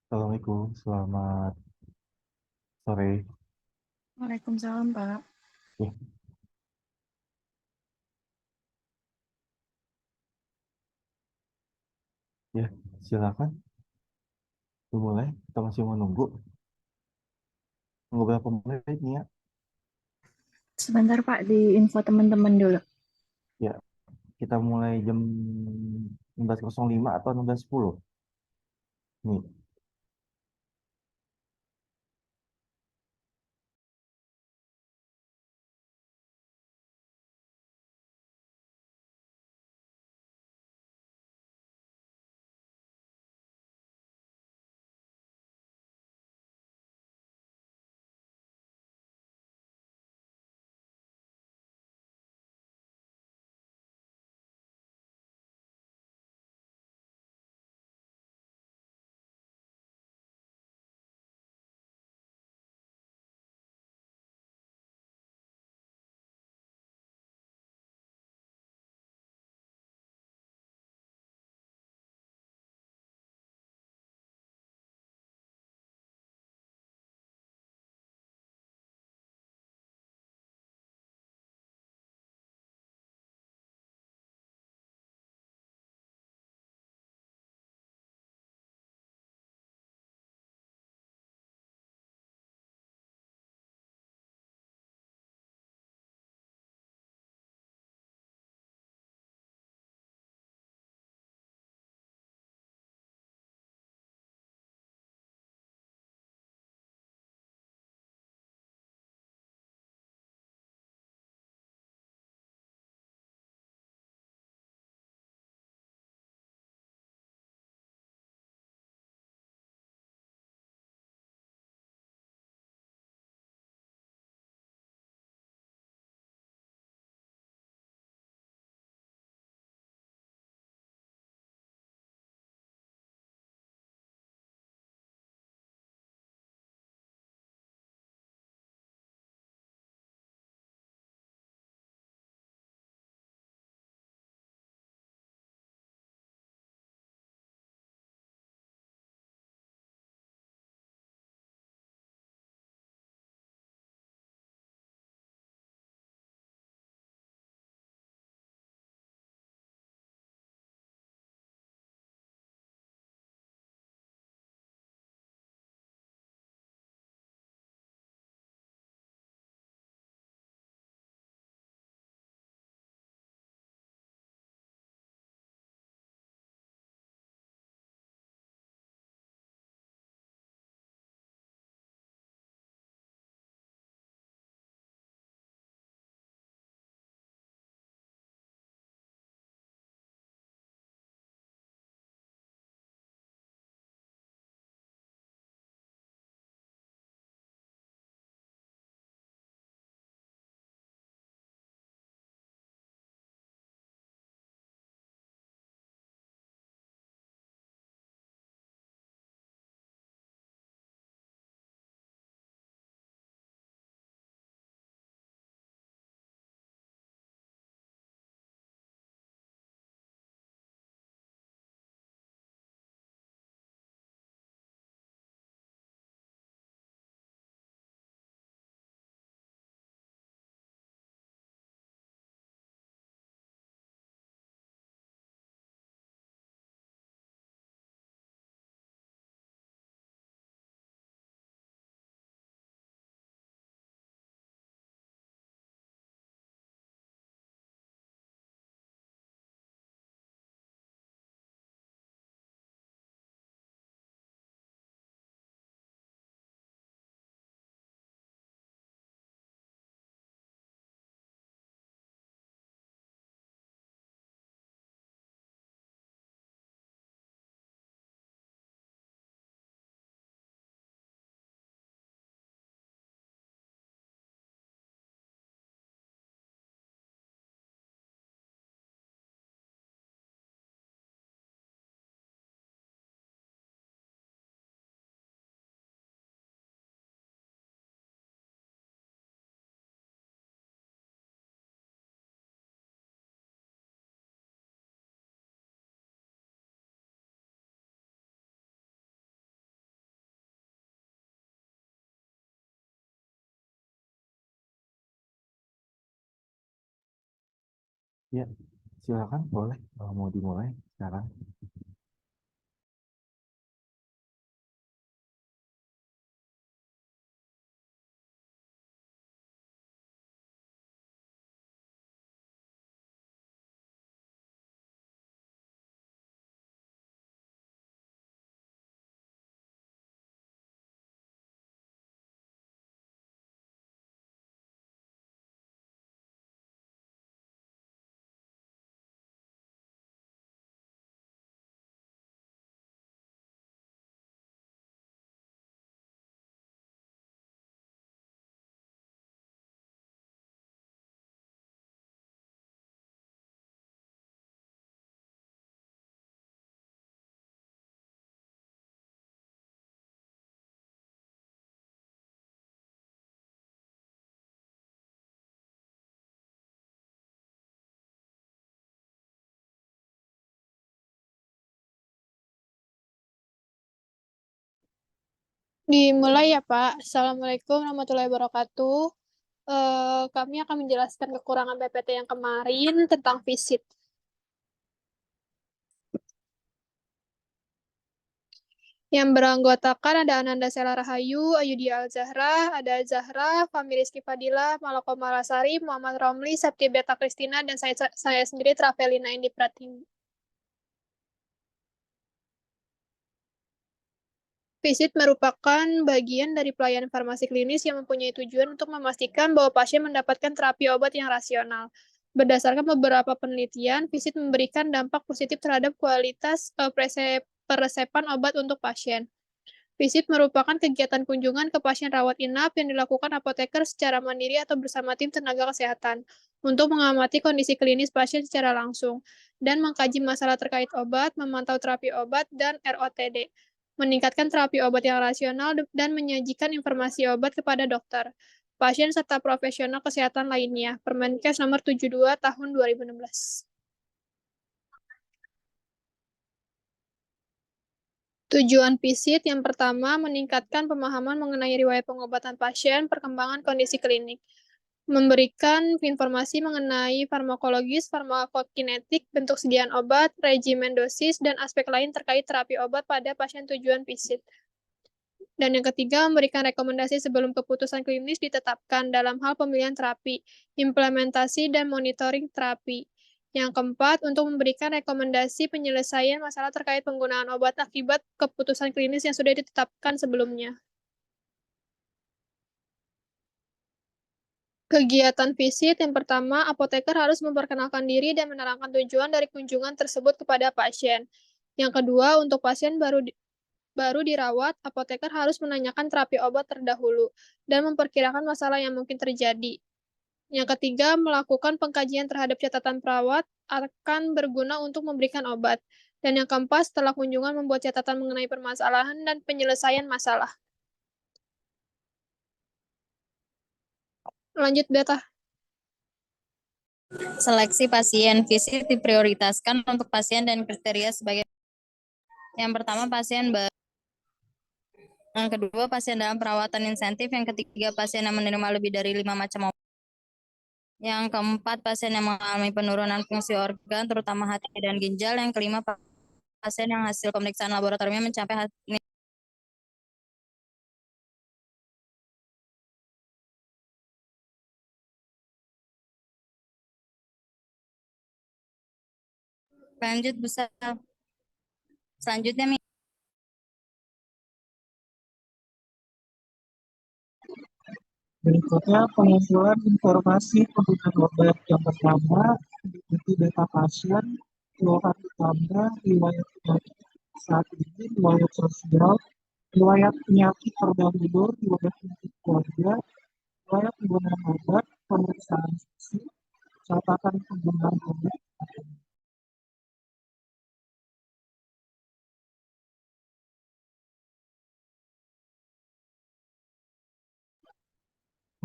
Assalamualaikum, selamat sore. Waalaikumsalam, Pak. Ya, ya, silakan dimulai. Kita masih menunggu. Tunggu berapa menit nih ya? Sebentar, Pak, di info teman-teman dulu. Ya, kita mulai jam 16.05 atau 16.10. Nih, Ya, silakan boleh kalau mau dimulai sekarang. Dimulai ya, Pak. Assalamualaikum warahmatullahi wabarakatuh. Kami akan menjelaskan kekurangan PPT yang kemarin tentang visit. Yang beranggotakan ada Ananda Sela Rahayu, Ayudhya Al-Zahra, ada Zahra, Fahmi Rizky Fadila, Malako Malasari, Muhammad Romli, Septi Beta Kristina, dan saya sendiri Travelina Indi Pratiwi. Visit merupakan bagian dari pelayanan farmasi klinis yang mempunyai tujuan untuk memastikan bahwa pasien mendapatkan terapi obat yang rasional. Berdasarkan beberapa penelitian, visit memberikan dampak positif terhadap kualitas peresepan obat untuk pasien. Visit merupakan kegiatan kunjungan ke pasien rawat inap yang dilakukan apoteker secara mandiri atau bersama tim tenaga kesehatan untuk mengamati kondisi klinis pasien secara langsung dan mengkaji masalah terkait obat, memantau terapi obat, dan ROTD, meningkatkan terapi obat yang rasional dan menyajikan informasi obat kepada dokter, pasien serta profesional kesehatan lainnya. Permenkes nomor 72 tahun 2016. Tujuan visit yang pertama, meningkatkan pemahaman mengenai riwayat pengobatan pasien, perkembangan kondisi klinik, memberikan informasi mengenai farmakologis, farmakokinetik, bentuk sediaan obat, regimen dosis, dan aspek lain terkait terapi obat pada pasien tujuan visit. Dan yang ketiga, memberikan rekomendasi sebelum keputusan klinis ditetapkan dalam hal pemilihan terapi, implementasi, dan monitoring terapi. Yang keempat, untuk memberikan rekomendasi penyelesaian masalah terkait penggunaan obat akibat keputusan klinis yang sudah ditetapkan sebelumnya. Kegiatan visit yang pertama, apoteker harus memperkenalkan diri dan menerangkan tujuan dari kunjungan tersebut kepada pasien. Yang kedua, untuk pasien baru dirawat, apoteker harus menanyakan terapi obat terdahulu dan memperkirakan masalah yang mungkin terjadi. Yang ketiga, melakukan pengkajian terhadap catatan perawat akan berguna untuk memberikan obat. Dan yang keempat, setelah kunjungan membuat catatan mengenai permasalahan dan penyelesaian masalah. Lanjut, Beta. Seleksi pasien visit diprioritaskan untuk pasien dan kriteria sebagai yang pertama pasien baru, yang kedua pasien dalam perawatan insentif, yang ketiga pasien yang menerima lebih dari 5 macam obat, yang keempat pasien yang mengalami penurunan fungsi organ terutama hati dan ginjal, yang kelima pasien yang hasil pemeriksaan laboratoriumnya mencapai hasil. Lanjut bisa selanjutnya. Berikutnya pengumpulan informasi penggunaan obat. Yang pertama, diikuti data pasien, keluhan utama, riwayat penyakit saat ini, riwayat sosial, riwayat penyakit terdahulu, riwayat penyakit keluarga, riwayat penggunaan obat, pemeriksaan fisik, catatan penggunaan obat.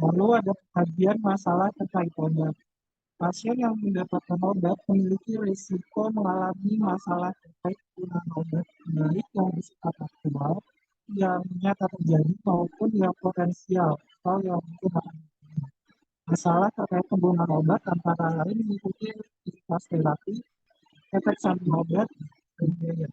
Lalu ada kajian masalah terkait obat. Pasien yang mendapatkan obat memiliki risiko mengalami masalah terkait penggunaan obat, baik yang bersifat aktual, yang nyata terjadi, maupun yang potensial atau yang mungkin akan terjadi. Masalah terkait penggunaan obat antara lain meliputi efektivitas terapi, efek samping obat, dan biaya.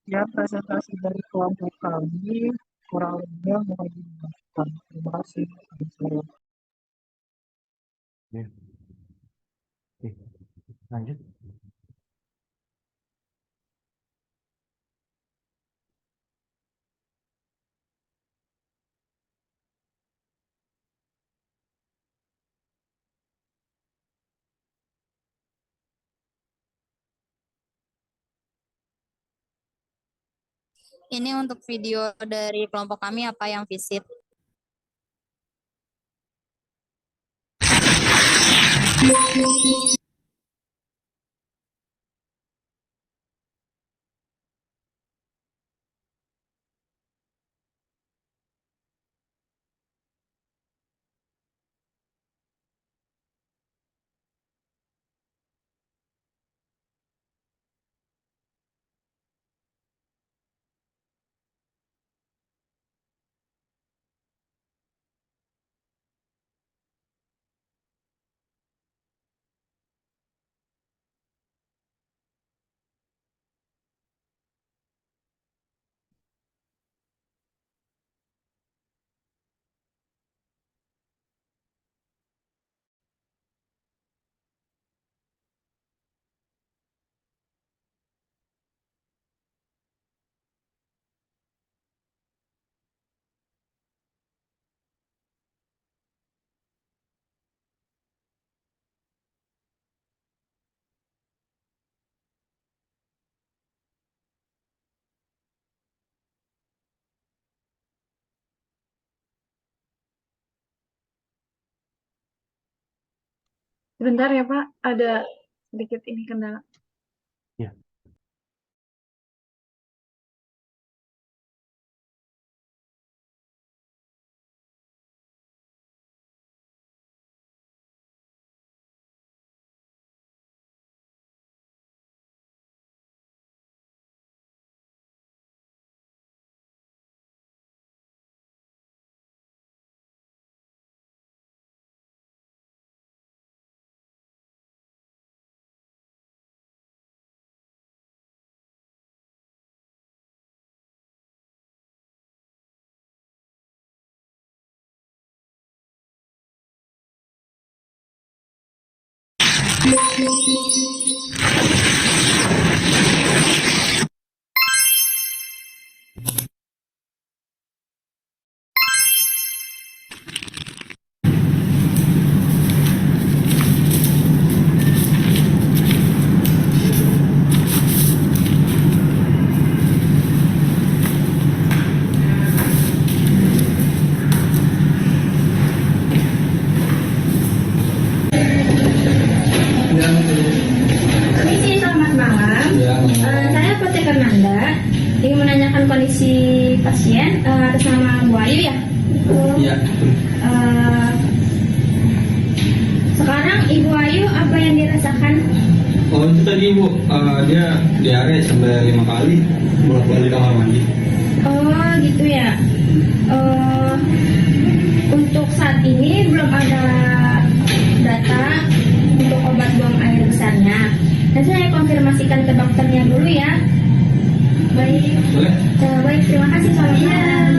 Ya, presentasi dari kelompok kami kurang lebih mengenai dijelaskan. Terima kasih. Saya Ya. Oke, lanjut. Ini untuk video dari kelompok kami apa yang visit. Sebentar ya Pak, ada sedikit ini kendala. Ya. Permisi, selamat malam. Saya Apoteker Nanda. Ingin menanyakan kondisi pasien atas nama Bu Ayu ya? Iya. Sekarang Ibu Ayu apa yang dirasakan? Oh itu tadi Bu, dia diare sampai 5 kali bolak-balik kamar mandi. Oh gitu ya. Untuk saat ini belum ada data untuk obat buang air besarnya. Nanti saya konfirmasikan ke dokternya dulu ya. Baik. Boleh? Baik, terima kasih. Selamat malam.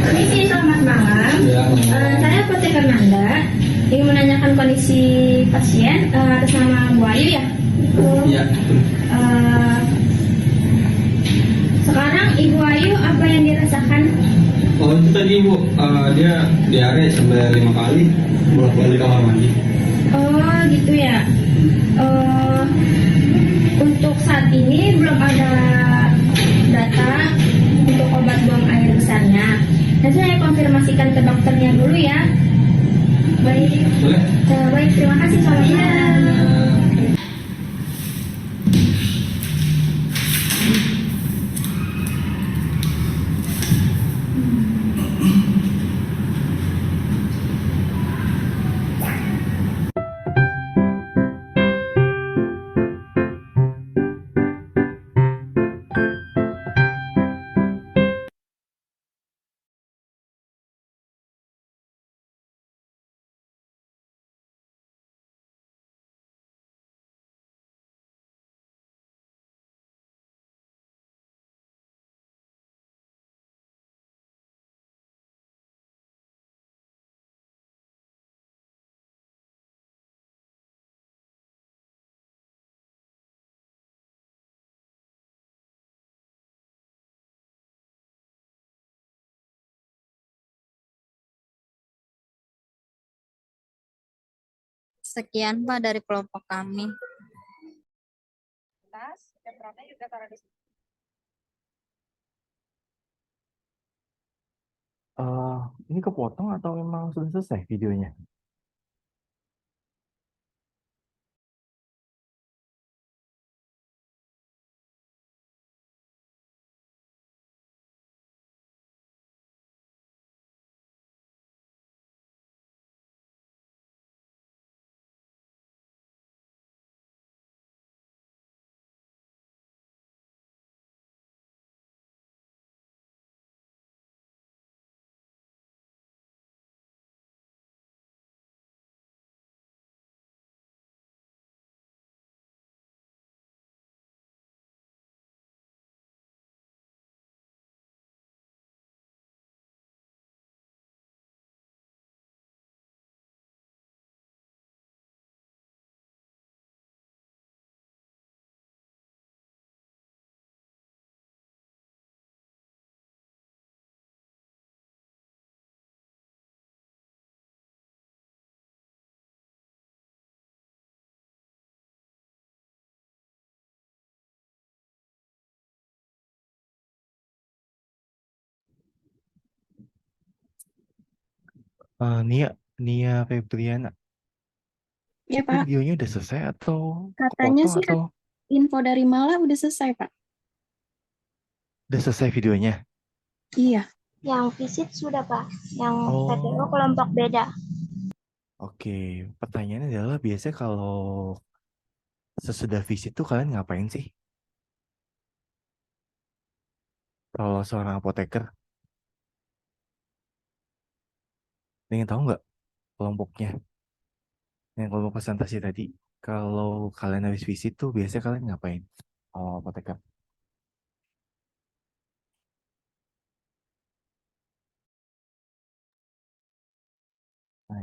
Permisi, selamat malam. Ya, Saya apoteker Nanda. Ingin menanyakan kondisi pasien atas nama Bu Ayu ya. ya. Eh, Sekarang Ibu Ayu apa yang dirasakan? Oh itu tadi Bu, dia diare sampai 5 kali bolak-balik kamar mandi. Oh gitu ya. Eh, untuk saat ini belum ada data untuk obat buang air besarnya. Nanti saya konfirmasikan ke dokternya dulu ya. Baik. Boleh? Baik, terima kasih. Selamat malam. Sekian Pak dari kelompok kami. Ini kepotong atau memang sudah selesai videonya? Nia, Nia Febriana, Ya itu Pak, videonya udah selesai atau katanya kepotong sih atau info dari Mala udah selesai Pak. udah selesai videonya? Iya. Yang visit sudah Pak, yang Oh. PTO kelompok beda. Oke, pertanyaannya adalah biasanya kalau sesudah visit tuh kalian ngapain sih? Kalau seorang apoteker, ingin tahu nggak kelompoknya? Yang kelompok presentasi tadi, kalau kalian habis visit tuh biasanya kalian ngapain? Oh, apoteker. Nah,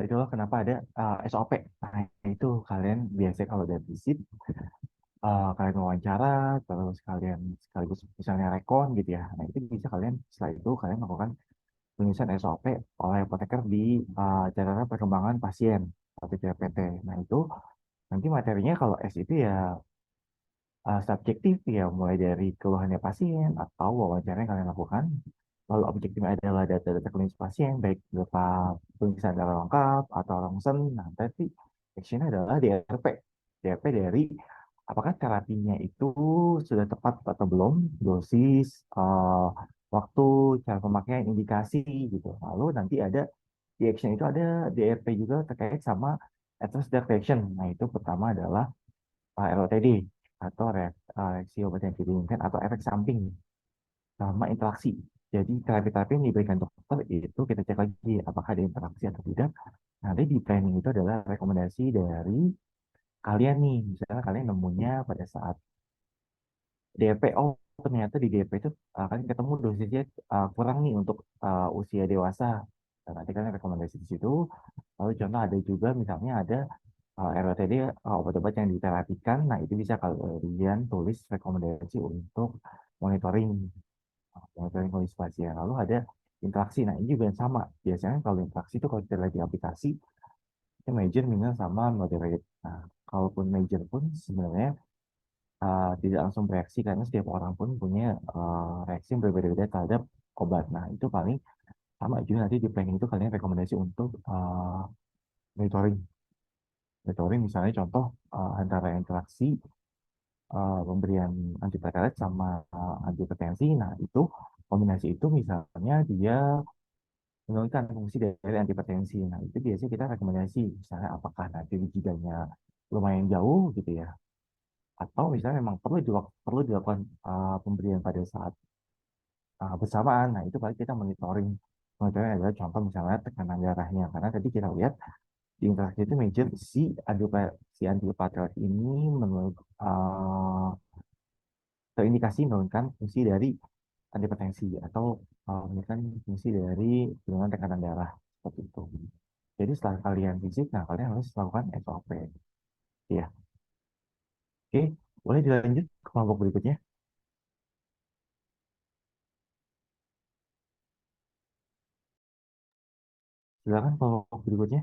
itulah kenapa ada SOP. Nah, itu kalian biasanya kalau udah visit, kalian wawancara, terus kalian sekaligus misalnya rekon gitu ya. Nah, itu bisa kalian setelah itu kalian melakukan penulisan SOP oleh apoteker di catatan perkembangan pasien atau CPT. Nah, itu nanti materinya kalau S itu ya subjektif ya, mulai dari keluhannya pasien atau wawancara yang kalian lakukan. Lalu objektifnya adalah data-data klinis pasien, baik berupa pemeriksaan darah lengkap atau ronsen. Nah, tapi actionnya adalah DRP. DRP dari apakah terapinya itu sudah tepat atau belum, dosis, waktu, cara pemakaian, indikasi gitu. Lalu nanti ada di action itu ada DRP juga terkait sama adverse drug reaction. Nah, itu pertama adalah ROTD atau reaksi obat yang tidak diinginkan atau efek samping sama interaksi. Jadi terapi-terapi yang diberikan dokter itu kita cek lagi apakah ada interaksi atau tidak. Nanti di planning itu adalah rekomendasi dari kalian nih. Misalnya kalian nemunya pada saat DP, oh ternyata di DP itu kalian ketemu dosisnya kurang nih untuk usia dewasa. Dan nanti kalian rekomendasi di situ. Lalu contoh ada juga misalnya ada ROTD obat-obat yang diterapikan. Nah itu bisa kalian tulis rekomendasi untuk monitoring kondisi pasien. Lalu ada interaksi. Nah, ini juga yang sama. Biasanya kalau interaksi itu kalau kita lihat di aplikasi, itu major, minor, sama moderate. Nah, kalaupun major pun sebenarnya tidak langsung bereaksi karena setiap orang pun punya reaksi yang berbeda-beda terhadap obat. Nah, itu paling sama juga nanti di planning itu kalian rekomendasi untuk monitoring. Monitoring misalnya contoh antara interaksi pemberian antiplatelet sama antihipertensi. Nah, itu kombinasi itu misalnya dia menurunkan fungsi dari antihipertensi. Nah, itu biasanya kita rekomendasi, misalnya apakah nanti jidanya lumayan jauh gitu ya, atau misalnya memang perlu dilakukan pemberian pada saat bersamaan. Nah, itu paling kita monitoring. Monitoring adalah contoh misalnya tekanan darahnya, karena tadi kita lihat di interaksi itu major si antiplatelet ini menurut terindikasi menurunkan fungsi dari antihipertensi atau menurunkan fungsi dari penurunan tekanan darah seperti itu. Jadi setelah kalian visit, nah kalian harus melakukan SOP. Ya, oke, boleh dilanjut ke kelompok berikutnya. Silakan kelompok berikutnya.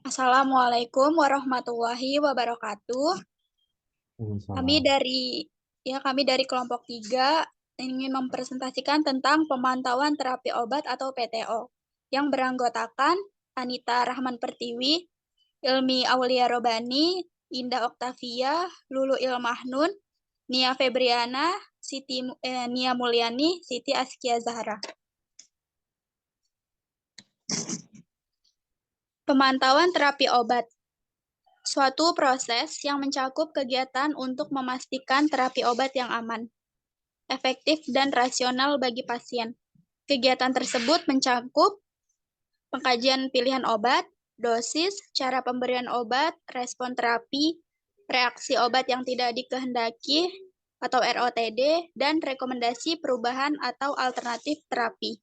Assalamualaikum warahmatullahi wabarakatuh. Kami dari kelompok 3 ingin mempresentasikan tentang pemantauan terapi obat atau PTO yang beranggotakan Anita Rahman Pertiwi, Ilmi Aulia Robani, Indah Oktavia, Lulu Ilmahnun, Nia Febriana, Nia Mulyani, Siti Askia Zahra. Pemantauan terapi obat. Suatu proses yang mencakup kegiatan untuk memastikan terapi obat yang aman, efektif, dan rasional bagi pasien. Kegiatan tersebut mencakup pengkajian pilihan obat, dosis, cara pemberian obat, respon terapi, reaksi obat yang tidak dikehendaki atau ROTD, dan rekomendasi perubahan atau alternatif terapi.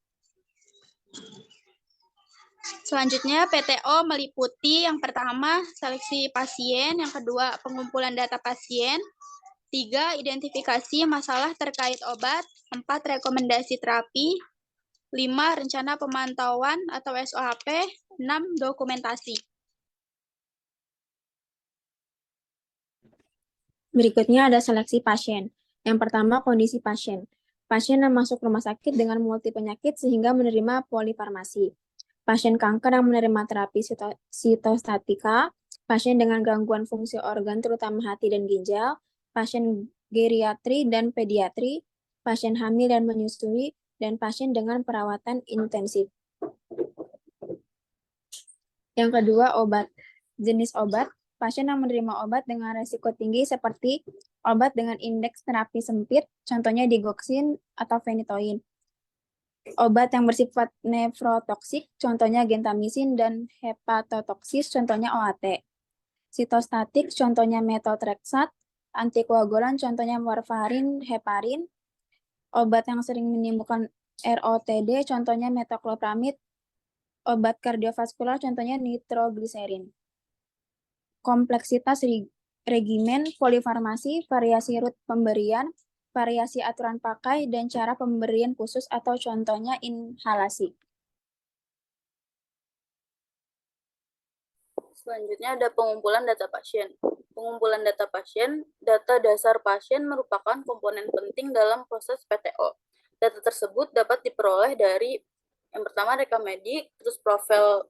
Selanjutnya, PTO meliputi yang pertama, seleksi pasien, yang kedua, pengumpulan data pasien, 3, identifikasi masalah terkait obat, 4, rekomendasi terapi, 5, rencana pemantauan atau SOHP, 6, dokumentasi. Berikutnya ada seleksi pasien. Yang pertama, kondisi pasien. Pasien yang masuk rumah sakit dengan multi penyakit sehingga menerima polifarmasi. Pasien kanker yang menerima terapi sitostatika, pasien dengan gangguan fungsi organ terutama hati dan ginjal, pasien geriatri dan pediatri, pasien hamil dan menyusui, dan pasien dengan perawatan intensif. Yang kedua, obat. Jenis obat, pasien yang menerima obat dengan resiko tinggi seperti obat dengan indeks terapi sempit, contohnya digoxin atau phenytoin. Obat yang bersifat nefrotoksik, contohnya gentamisin, dan hepatotoksis, contohnya OAT. Sitostatik, contohnya methotrexat. Antikoagulan, contohnya warfarin, heparin. Obat yang sering menimbulkan ROTD, contohnya metoclopramid. Obat kardiovaskular, contohnya nitrogliserin. kompleksitas regimen, polifarmasi, variasi rute pemberian, variasi aturan pakai, dan cara pemberian khusus atau contohnya inhalasi. Selanjutnya ada pengumpulan data pasien. Pengumpulan data pasien, data dasar pasien merupakan komponen penting dalam proses PTO. Data tersebut dapat diperoleh dari yang pertama rekam medik, terus profil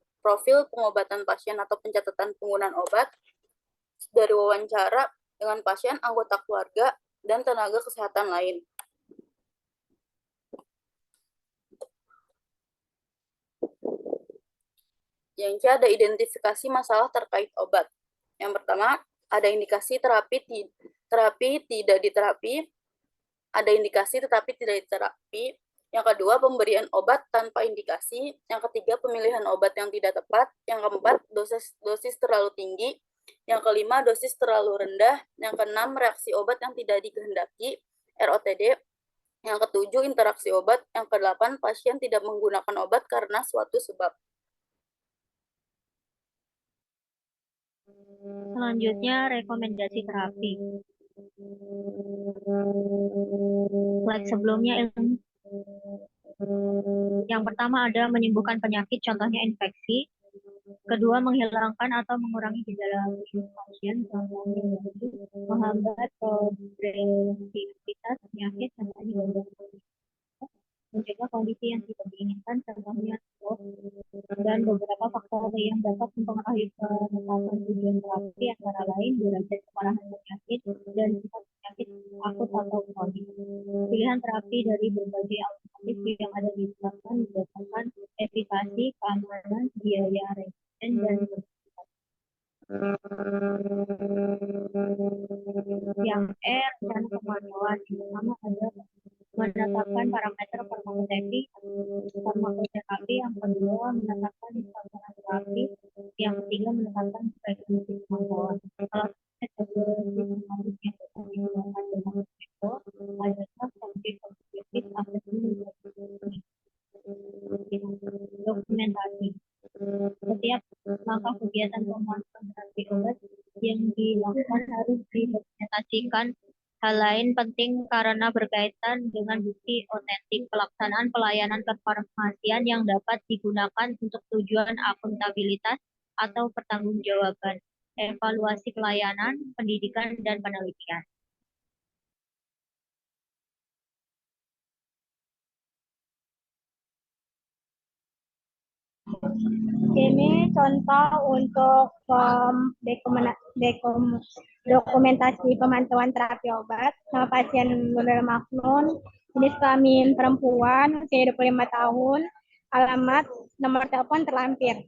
pengobatan pasien atau pencatatan penggunaan obat, dari wawancara dengan pasien, anggota keluarga, dan tenaga kesehatan lain. Yang C ada identifikasi masalah terkait obat. Yang pertama, ada indikasi terapi tidak diterapi, ada indikasi tetapi tidak diterapi. Yang kedua, pemberian obat tanpa indikasi. Yang ketiga, pemilihan obat yang tidak tepat. Yang keempat, dosis terlalu tinggi. Yang kelima, dosis terlalu rendah. Yang keenam, reaksi obat yang tidak dikehendaki, ROTD. Yang ketujuh, interaksi obat. Yang kedelapan, pasien tidak menggunakan obat karena suatu sebab. Selanjutnya, rekomendasi terapi. Slide sebelumnya ilmu. Yang pertama ada menyembuhkan penyakit, contohnya infeksi. Kedua, menghilangkan atau mengurangi gejala pasien, contohnya menghambat progresivitas penyakit, contohnya mencegah kondisi yang tidak diinginkan, contohnya stroke, dan beberapa faktor yang dapat mempengaruhi penetapan tujuan terapi antara lain derajat keparahan penyakit dan sifat penyakit akut atau kronis. Pilihan terapi dari berbagai alternatif yang ada di depan berdasarkan efikasi, keamanan, biaya resisten, dan yang rencana pemantauan. Yang pertama ada menetapkan parameter farmakoterapi, yang kedua menetapkan sasaran terapi, yang ketiga menetapkan frekuensi pemantauan. Kalau sistematisnya digunakan dengan metode adalah subjektif asesmen dokumentasi. Setiap langkah kegiatan pemantauan terapi obat yang dilakukan harus didokumentasikan. Hal lain penting karena berkaitan dengan bukti otentik pelaksanaan pelayanan kefarmasian yang dapat digunakan untuk tujuan akuntabilitas atau pertanggungjawaban, evaluasi pelayanan, pendidikan, dan penelitian. Ini contoh untuk dokumentasi pemantauan terapi obat sama pasien Nurul Maknun, jenis kelamin perempuan, usia 25 tahun, alamat, nomor telepon terlampir.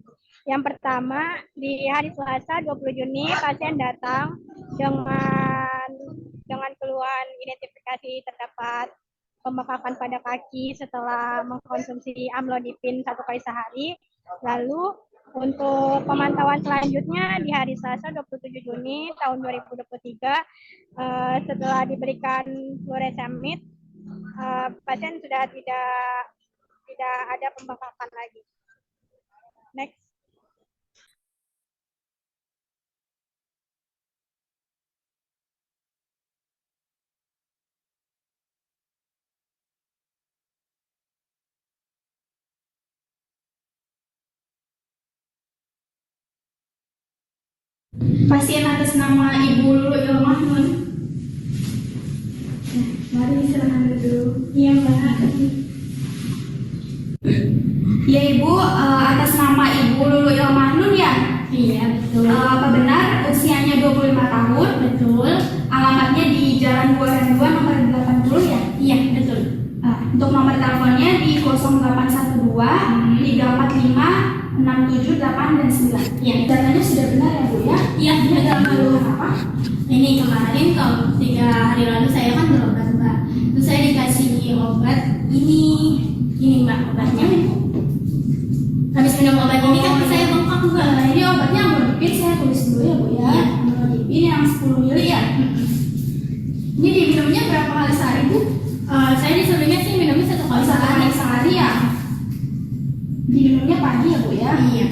Yang pertama, di hari Selasa 20 Juni, pasien datang dengan keluhan identifikasi terdapat pembekakan pada kaki setelah mengkonsumsi amlodipin 1 kali sehari. Lalu untuk pemantauan selanjutnya di hari Selasa 27 Juni tahun 2023, setelah diberikan fluoresamid, pasien sudah tidak ada pembekakan lagi. Next. Pasien atas nama Ibu Lulu Ilmahnun. Mari silakan dulu. Iya, Mbak. Ya, Ibu, atas nama Ibu Lulu Ilmahnun ya? Iya, betul. Apa benar usianya 25 tahun? Betul. Alamatnya di Jalan Buaran 2 nomor 80 ya? Iya, betul. Untuk nomor teleponnya di 0812 345 67, 8, dan 9. Ya, datanya sudah benar ya Bu ya? Iya, benar. Lalu apa? Ini kemarin kalau 3 hari lalu saya kan berobat Mbak. Terus saya dikasih obat ini Mbak obatnya. Habis minum obat ini kan saya bengkak Mbak. Ini obatnya amlodipin, saya tulis dulu ya Bu ya. Iya, amlodipin yang 10 mili ya. Ini diminumnya berapa kali sehari Bu? Saya disuruhnya sih minumnya 1 kali sehari ya. Diminumnya pagi ya Bu ya? Iya.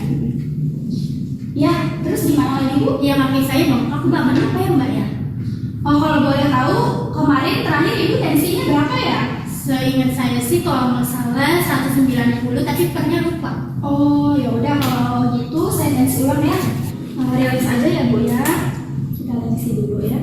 Ya, terus gimana lagi Bu? Ya kaki saya bengkak Mbak, kenapa ya Mbak ya? Oh kalau boleh tahu, kemarin terakhir Ibu tensinya berapa ya? Seingat saya sih kalau nggak salah 190, tapi pernah lupa. Oh ya udah kalau gitu saya tensi ulang ya. Rilis aja ya Bu ya. Kita tensi dulu ya.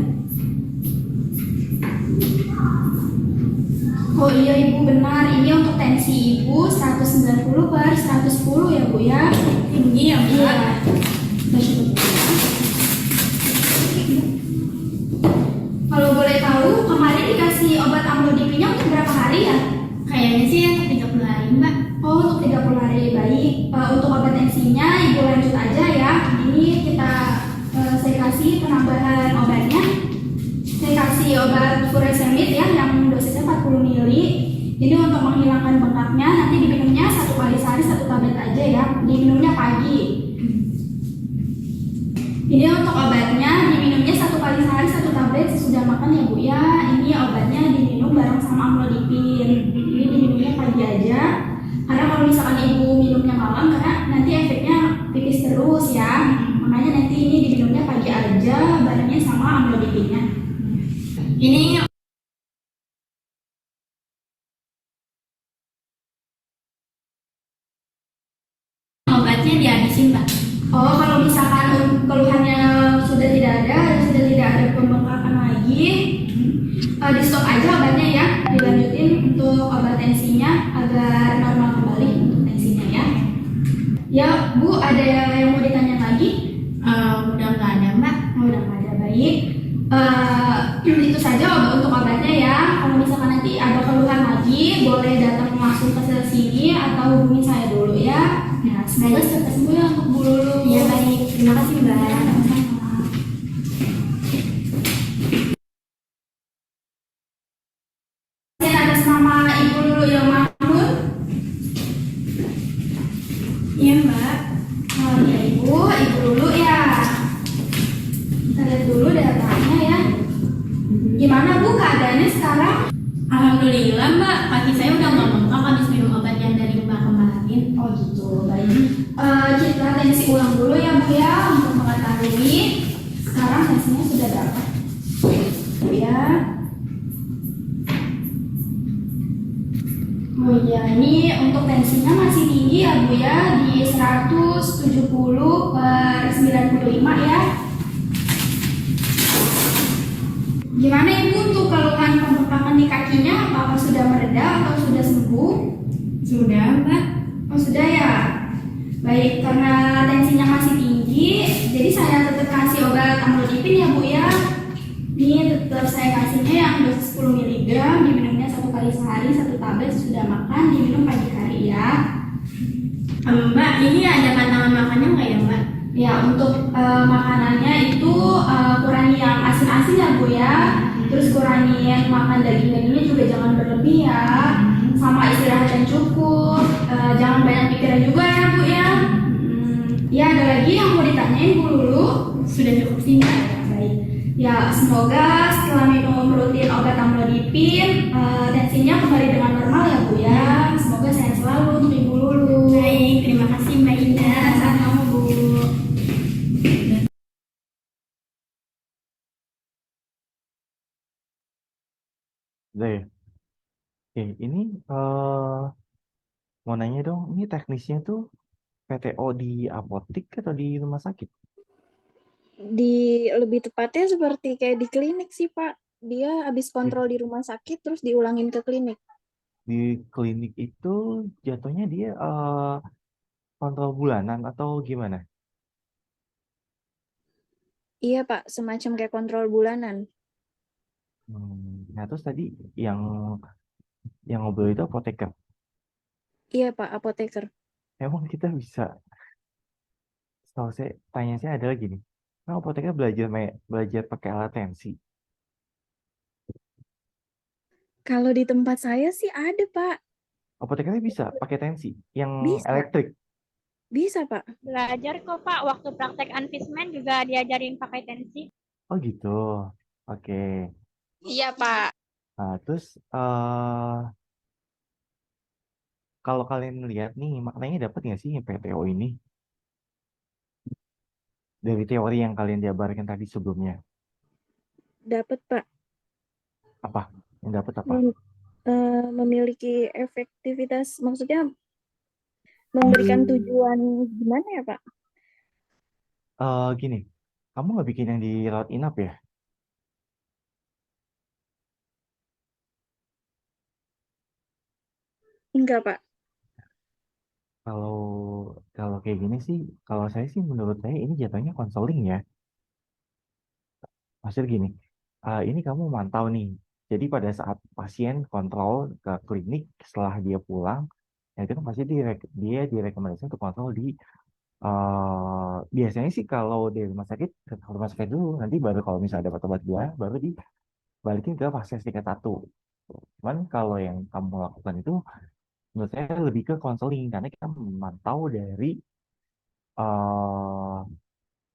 Oh iya Ibu benar, ini untuk tensi Ibu 190/110 ya Bu ya. Tinggi ya Bu. Iya. Kita coba dulu ya. Kalau boleh tahu, kemarin dikasih obat amlodipinnya untuk berapa hari ya? Kayaknya sih untuk 30 hari Mbak. Oh untuk 30 hari, baik. Untuk obat tensinya Ibu lanjut aja ya. Ini kita saya kasih penambahan obatnya. Saya kasih obat furosemid ya, yang dosisnya 40 ml. Ini untuk menghilangkan bengkaknya, nanti diminumnya 1 kali sehari 1 tablet aja ya. Diminumnya pagi. Ini untuk obatnya, diminumnya 1 kali sehari 1 tablet sesudah makan ya Bu ya. Ini obatnya diminum bareng sama amlodipin. Ini diminumnya pagi aja. Karena kalau misalkan Ibu minumnya malam, karena nanti efeknya pipis terus ya. Makanya nanti ini diminumnya pagi aja, barengnya sama amlodipinnya. Ini obatnya dihabisin Mbak. Oh kalau misalkan keluhannya sudah tidak ada pembengkakan lagi, di stop aja obatnya ya, dilanjutin untuk obat tensinya agar normal kembali untuk tensinya ya. Ya Bu, ada yang mau ditanya lagi? Udah nggak ada Mbak. Udah nggak ada, baik. Itu saja untuk obatnya ya. Kalau misalkan nanti ada keluhan lagi, boleh datang langsung ke sini atau hubungi saya dulu ya. Nah, semoga cepat sembuh ya untuk Bu Lulu. Ya baik, terima kasih Mbak. Atas nama Ibu Lulu yang Mahmud. Iya Mbak. Oh ya Ibu Lulu ya. Kita lihat dulu datanya ya. Gimana Bu keadaannya sekarang? Alhamdulillah Mbak, kaki saya udah nggak bengkak habis minum obat yang dari Mbak kemarin. Oh gitu, baik. Kita tensi ulang dulu ya Bu ya untuk mengetahui sekarang tensinya sudah berapa. Bu ya. Oh iya, ini untuk tensinya masih tinggi ya Bu ya, di 170/95 ya. Gimana Ibu untuk keluhan pembengkakan di kakinya? Apakah sudah mereda atau sudah sembuh? Sudah Mbak. Oh sudah ya. Baik, karena tensinya masih tinggi, jadi saya tetap kasih obat amlodipin ya Bu ya. Ini tetap saya kasihnya yang dosis 10 mg, diminumnya 1 kali sehari 1 tablet sesudah makan, diminum pagi hari ya. Mbak, ini ada pantangan makannya nggak ya Mbak? Ya, untuk makanannya itu kurangi yang asin-asin ya Bu ya. Terus kurangi makan daging-dagingnya juga jangan berlebih ya. Sama istirahat yang cukup, jangan banyak pikiran juga ya Bu ya. Ya, ada lagi yang mau ditanyain Bu Lulu? Sudah cukup sih Mbak. Baik. Ya, semoga setelah minum rutin obat amlodipin, tensinya kembali dengan normal ya Bu ya. Semoga sehat selalu untuk Ibu Lulu. Baik, terima kasih Mbak Indah. Sama-sama Bu. Udah ya? Oke, ini mau nanya dong, ini teknisnya tuh PTO di apotik atau di rumah sakit? Lebih tepatnya seperti kayak di klinik sih Pak. Dia habis kontrol di rumah sakit terus diulangin ke klinik. Di klinik itu jatuhnya dia kontrol bulanan atau gimana? Iya Pak, semacam kayak kontrol bulanan. Nah terus tadi yang ngobrol itu apoteker. Iya Pak, apoteker. Emang kita bisa, setahu saya, tanya saya adalah gini, kan apoteker belajar pakai alat tensi. Kalau di tempat saya sih ada Pak. Apotekernya bisa pakai tensi yang Bisa. elektrik. Bisa Pak. Belajar kok Pak, waktu praktek anvismen juga diajarin pakai tensi. Oh gitu, oke. Iya Pak. Nah terus kalau kalian lihat nih maknanya dapat nggak sih PTO ini? dari teori yang kalian jabarkan tadi sebelumnya? Dapat, Pak. Apa? Yang dapat apa? Memiliki efektivitas, maksudnya memberikan tujuan gimana ya, Pak? Gini, kamu nggak bikin yang di rawat inap ya? Enggak, Pak. Kalau kalau kayak gini sih, kalau saya sih menurut saya ini jatuhnya konseling ya. Maksudnya gini, ini kamu mantau nih. Jadi pada saat pasien kontrol ke klinik setelah dia pulang, ya itu kan pasti dia direkomendasikan untuk kontrol di biasanya sih kalau di rumah sakit ke rumah sakit dulu, nanti baru kalau misalnya dapat obat dia baru dibalikin ke pasien tingkat 1. Cuman kalau yang kamu lakukan itu menurut saya lebih ke konseling karena kita memantau dari eh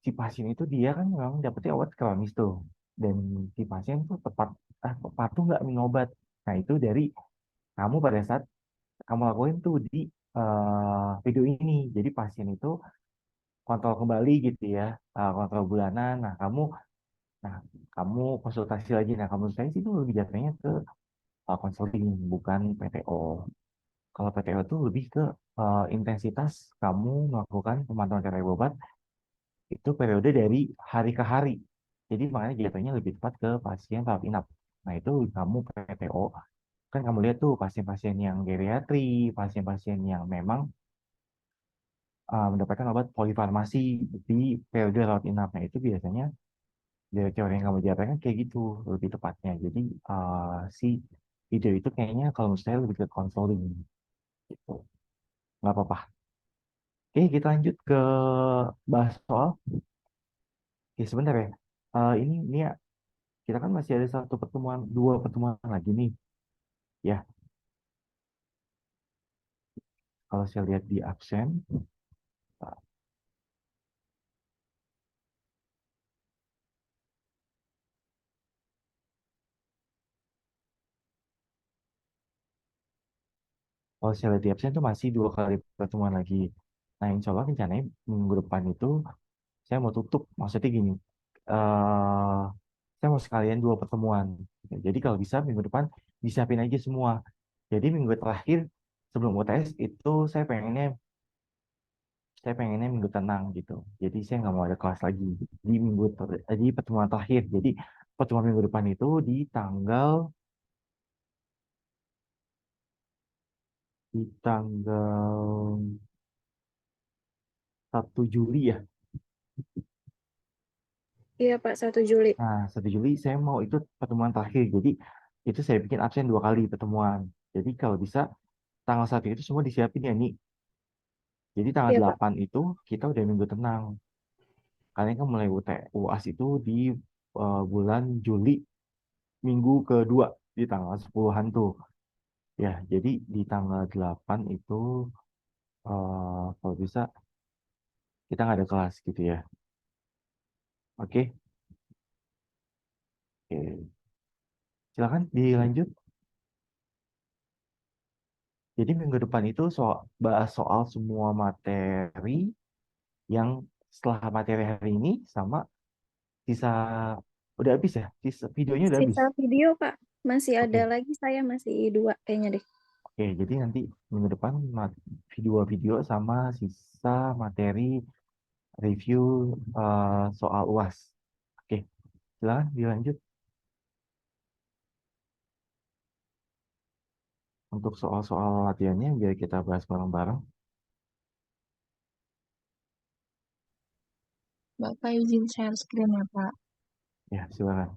si pasien itu dia kan memang dapetnya obat kronis tuh dan si pasien tuh patuh nggak minum obat. Nah itu dari kamu pada saat kamu lakuin tuh di video ini. Jadi pasien itu kontrol kembali gitu ya, kontrol bulanan. Nah kamu konsultasi lagi. Nah kamu saya sih itu lebih jatuhnya ke konseling bukan PTO. Kalau PTO itu lebih ke intensitas kamu melakukan pemantauan kadar obat itu periode dari hari ke hari. Jadi makanya jatuhnya lebih tepat ke pasien rawat inap. Nah itu kamu PTO, kan kamu lihat tuh pasien-pasien yang geriatri, pasien-pasien yang memang mendapatkan obat polifarmasi di periode rawat inap. Nah itu biasanya dari teori yang kamu jabarkan kayak gitu lebih tepatnya. Jadi si video itu kayaknya kalau menurut saya lebih ke konseling gitu. Nggak apa-apa. Oke, kita lanjut ke bahas soal. Oke, sebentar ya. Ini ya, kita kan masih ada dua pertemuan lagi nih. Ya, kalau saya lihat di absen, kalau saya lihat di absen itu masih 2 kali pertemuan lagi. Nah, insya Allah rencananya minggu depan itu saya mau tutup. Maksudnya gini, eh saya mau sekalian 2 pertemuan. Jadi kalau bisa minggu depan disiapin aja semua. Jadi minggu terakhir sebelum UTS itu saya pengennya minggu tenang gitu. Jadi saya nggak mau ada kelas lagi di pertemuan terakhir. Jadi pertemuan minggu depan itu di tanggal 1 Juli ya. Iya, Pak, 1 Juli. Nah, 1 Juli saya mau itu pertemuan terakhir. Jadi itu saya bikin absen 2 kali pertemuan. Jadi kalau bisa tanggal 1 itu semua disiapin ya nih. Jadi tanggal Iya, Pak. 8 itu kita udah minggu tenang. Kalian kan mulai UAS itu di bulan Juli minggu kedua di tanggal 10-an tuh. Ya, jadi di tanggal 8 itu kalau bisa kita nggak ada kelas gitu ya. Oke, oke. Silakan dilanjut. Jadi minggu depan itu bahas soal semua materi yang setelah materi hari ini sama sisa udah habis ya? Sisa videonya udah habis. Sisa video, Pak. Masih ada Oke. lagi, saya masih 2 kayaknya deh. Oke, jadi nanti minggu depan video sama sisa materi review soal UAS. Oke, silakan dilanjut untuk soal-soal latihannya biar kita bahas bareng-bareng. Bapak izin share screen ya, Pak. Ya, silakan.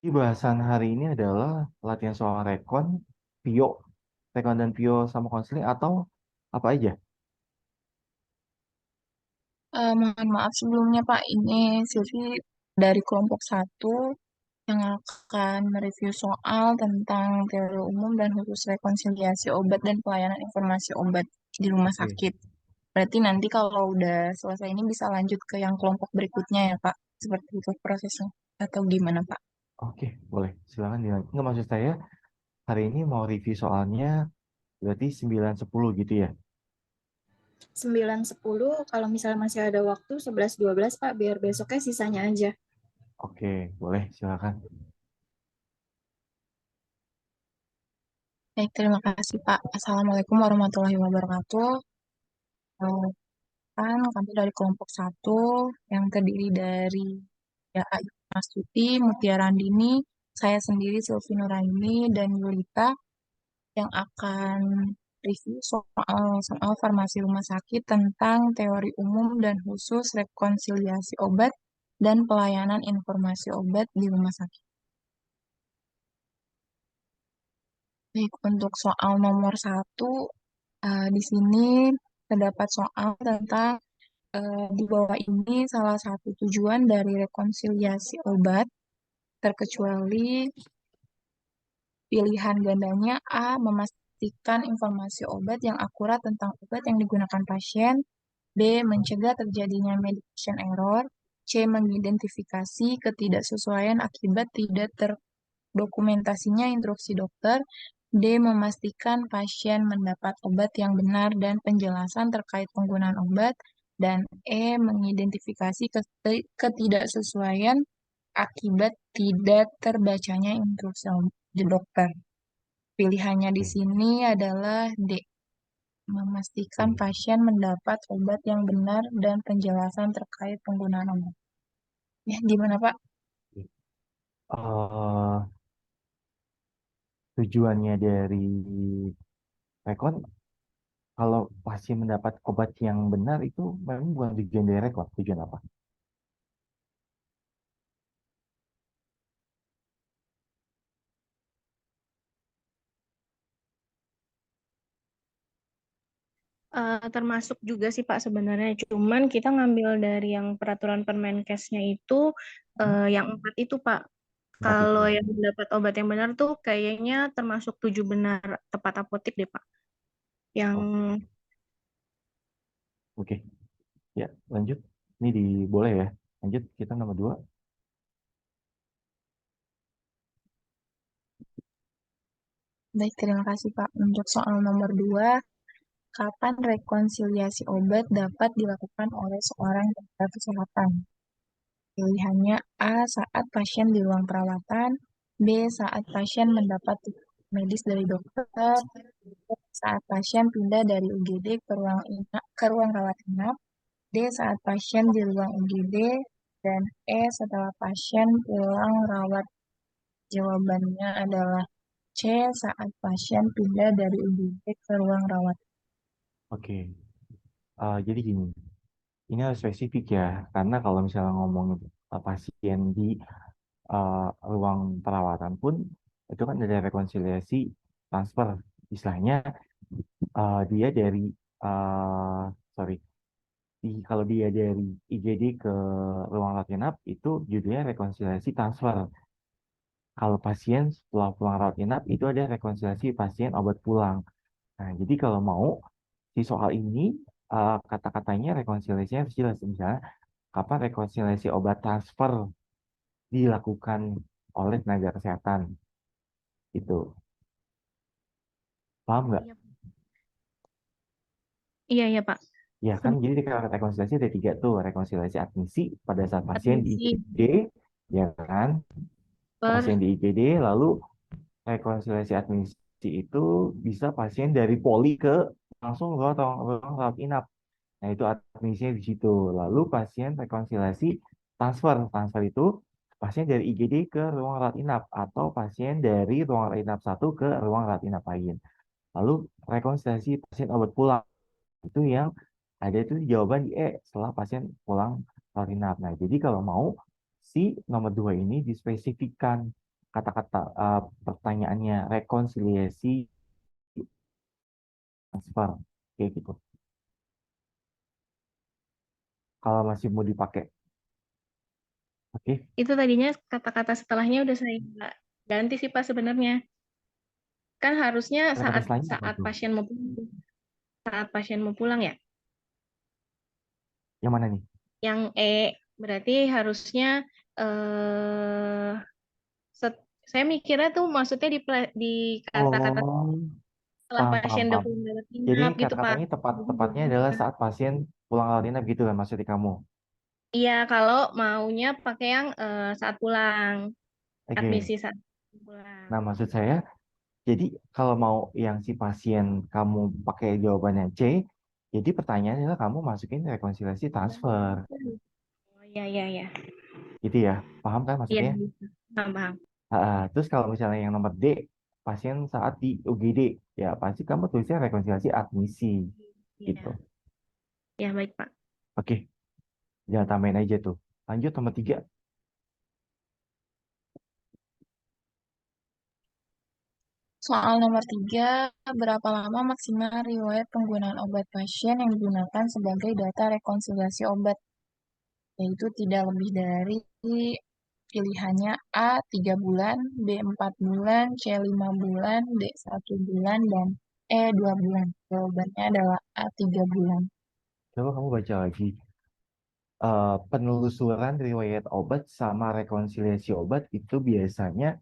Di bahasan hari ini adalah latihan soal rekon dan pio sama konseling atau apa aja? Mohon maaf sebelumnya Pak, ini Silvi dari kelompok 1 yang akan mereview soal tentang teori umum dan khusus rekonsiliasi obat dan pelayanan informasi obat di rumah Oke, sakit. Berarti nanti kalau udah selesai ini bisa lanjut ke yang kelompok berikutnya ya Pak, seperti itu prosesnya. Atau gimana Pak? oke, boleh. Silakan dilanjut. Nggak, maksud saya hari ini mau review soalnya berarti 9-10 gitu ya? 9-10, kalau misalnya masih ada waktu 11-12 Pak, biar besoknya sisanya aja. Oke, boleh. Silakan. Baik, terima kasih Pak. Assalamualaikum warahmatullahi wabarakatuh. Kan kami dari kelompok 1 yang terdiri dari ya Astuti, Mutiara Andini, saya sendiri Silvi Nuraini, dan Yulita yang akan review soal farmasi rumah sakit tentang teori umum dan khusus rekonsiliasi obat dan pelayanan informasi obat di rumah sakit. Baik, untuk soal nomor 1, di sini terdapat soal tentang di bawah ini salah satu tujuan dari rekonsiliasi obat, terkecuali pilihan gandanya A. Memastikan informasi obat yang akurat tentang obat yang digunakan pasien. B. Mencegah terjadinya medication error. C. Mengidentifikasi ketidaksesuaian akibat tidak terdokumentasinya instruksi dokter. D. Memastikan pasien mendapat obat yang benar dan penjelasan terkait penggunaan obat. Dan E. Mengidentifikasi ketidaksesuaian akibat tidak terbacanya instruksi dokter. Pilihannya di Oke, sini adalah D. Memastikan oke. pasien mendapat obat yang benar dan penjelasan terkait penggunaan obat. Ya, gimana Pak? Eh, tujuannya dari rekon, kalau pasien mendapat obat yang benar itu memang bukan tujuan dari rekon. Tujuan apa? Termasuk juga sih Pak sebenarnya, cuman kita ngambil dari yang peraturan Permenkesnya itu yang 4 itu Pak. Empat itu. Kalau yang mendapat obat yang benar tuh kayaknya termasuk 7 benar tepat apotik deh Pak. Yang Oh, oke. Ya, lanjut. Ini boleh ya. Lanjut, kita nomor 2. Baik, terima kasih Pak. Untuk soal nomor 2, kapan rekonsiliasi obat dapat dilakukan oleh seorang tenaga kesehatan? Pilihannya A. Saat pasien di ruang perawatan. B. Saat pasien mendapat medis dari dokter. Saat pasien pindah dari UGD ke ruang rawat inap. D. Saat pasien di ruang UGD. Dan E. Setelah pasien pulang rawat. Jawabannya adalah C. Saat pasien pindah dari UGD ke ruang rawat. Oke. Jadi gini, ini harus spesifik ya, karena kalau misalnya ngomongin pasien di ruang perawatan pun, itu kan ada rekonsiliasi transfer. Istilahnya, dia dari, uh, sorry, kalau dia dari IGD ke ruang rawat inap, itu judulnya rekonsiliasi transfer. Kalau pasien setelah pulang rawat inap, itu ada rekonsiliasi pasien obat pulang. Nah, jadi kalau mau si soal ini kata-katanya rekonsiliasinya harus jelas. Misalnya, kapan rekonsiliasi obat transfer dilakukan oleh tenaga kesehatan? Itu. Paham nggak? iya, iya ya Pak. Ya kan, jadi kalau rekonsiliasi ada 3 tuh. Rekonsiliasi admisi pada saat pasien di Admisi IGD, ya kan? per Pasien di IGD, lalu rekonsiliasi admisi itu bisa pasien dari poli ke langsung ke ruang rawat inap. Nah, itu admisinya di situ. Lalu pasien rekonsiliasi transfer. Transfer itu pasien dari IGD ke ruang rawat inap atau pasien dari ruang rawat inap 1 ke ruang rawat inap lain. Lalu rekonsiliasi pasien obat pulang itu yang ada itu jawaban di E setelah pasien pulang rawat inap. Nah, jadi kalau mau si nomor 2 ini dispesifikkan kata-kata pertanyaannya rekonsiliasi transfer kayak gitu. Kalau masih mau dipakai, oke? Itu tadinya kata-kata setelahnya udah saya ganti sih Pak sebenarnya. Kan harusnya Kata-kata selanjutnya apa saat tuh? pasien mau pulang. Saat pasien mau pulang ya. Yang mana nih? Yang berarti harusnya eh saya mikirnya tuh maksudnya di kata-kata Oh, setelah paham, paham, pasien udah paham. pulang rawat Jadi inap gitu Pak. kata-katanya tepatnya adalah saat pasien pulang rawat inap gitu kan maksudnya kamu. Iya, kalau maunya pakai yang saat pulang, Oke. admisi saat pulang. Nah, maksud saya, jadi kalau mau yang si pasien kamu pakai jawabannya C, jadi pertanyaannya adalah kamu masukin rekonsiliasi transfer. Oh iya, iya, iya. Gitu ya. Paham kan Iya, maksudnya? paham, paham. Terus kalau misalnya yang nomor D, pasien saat di UGD, ya pasti kamu tulisnya rekonsiliasi admisi. Gitu. Iya, ya baik Pak. Oke, jangan tambahin aja tuh. Lanjut nomor 3. Soal nomor 3, berapa lama maksimal riwayat penggunaan obat pasien yang digunakan sebagai data rekonsiliasi obat? Yaitu tidak lebih dari pilihannya A 3 bulan, B 4 bulan, C 5 bulan, D 1 bulan, dan E 2 bulan. Jawabannya adalah A 3 bulan. Coba kamu baca lagi. Penelusuran riwayat obat sama rekonsiliasi obat itu biasanya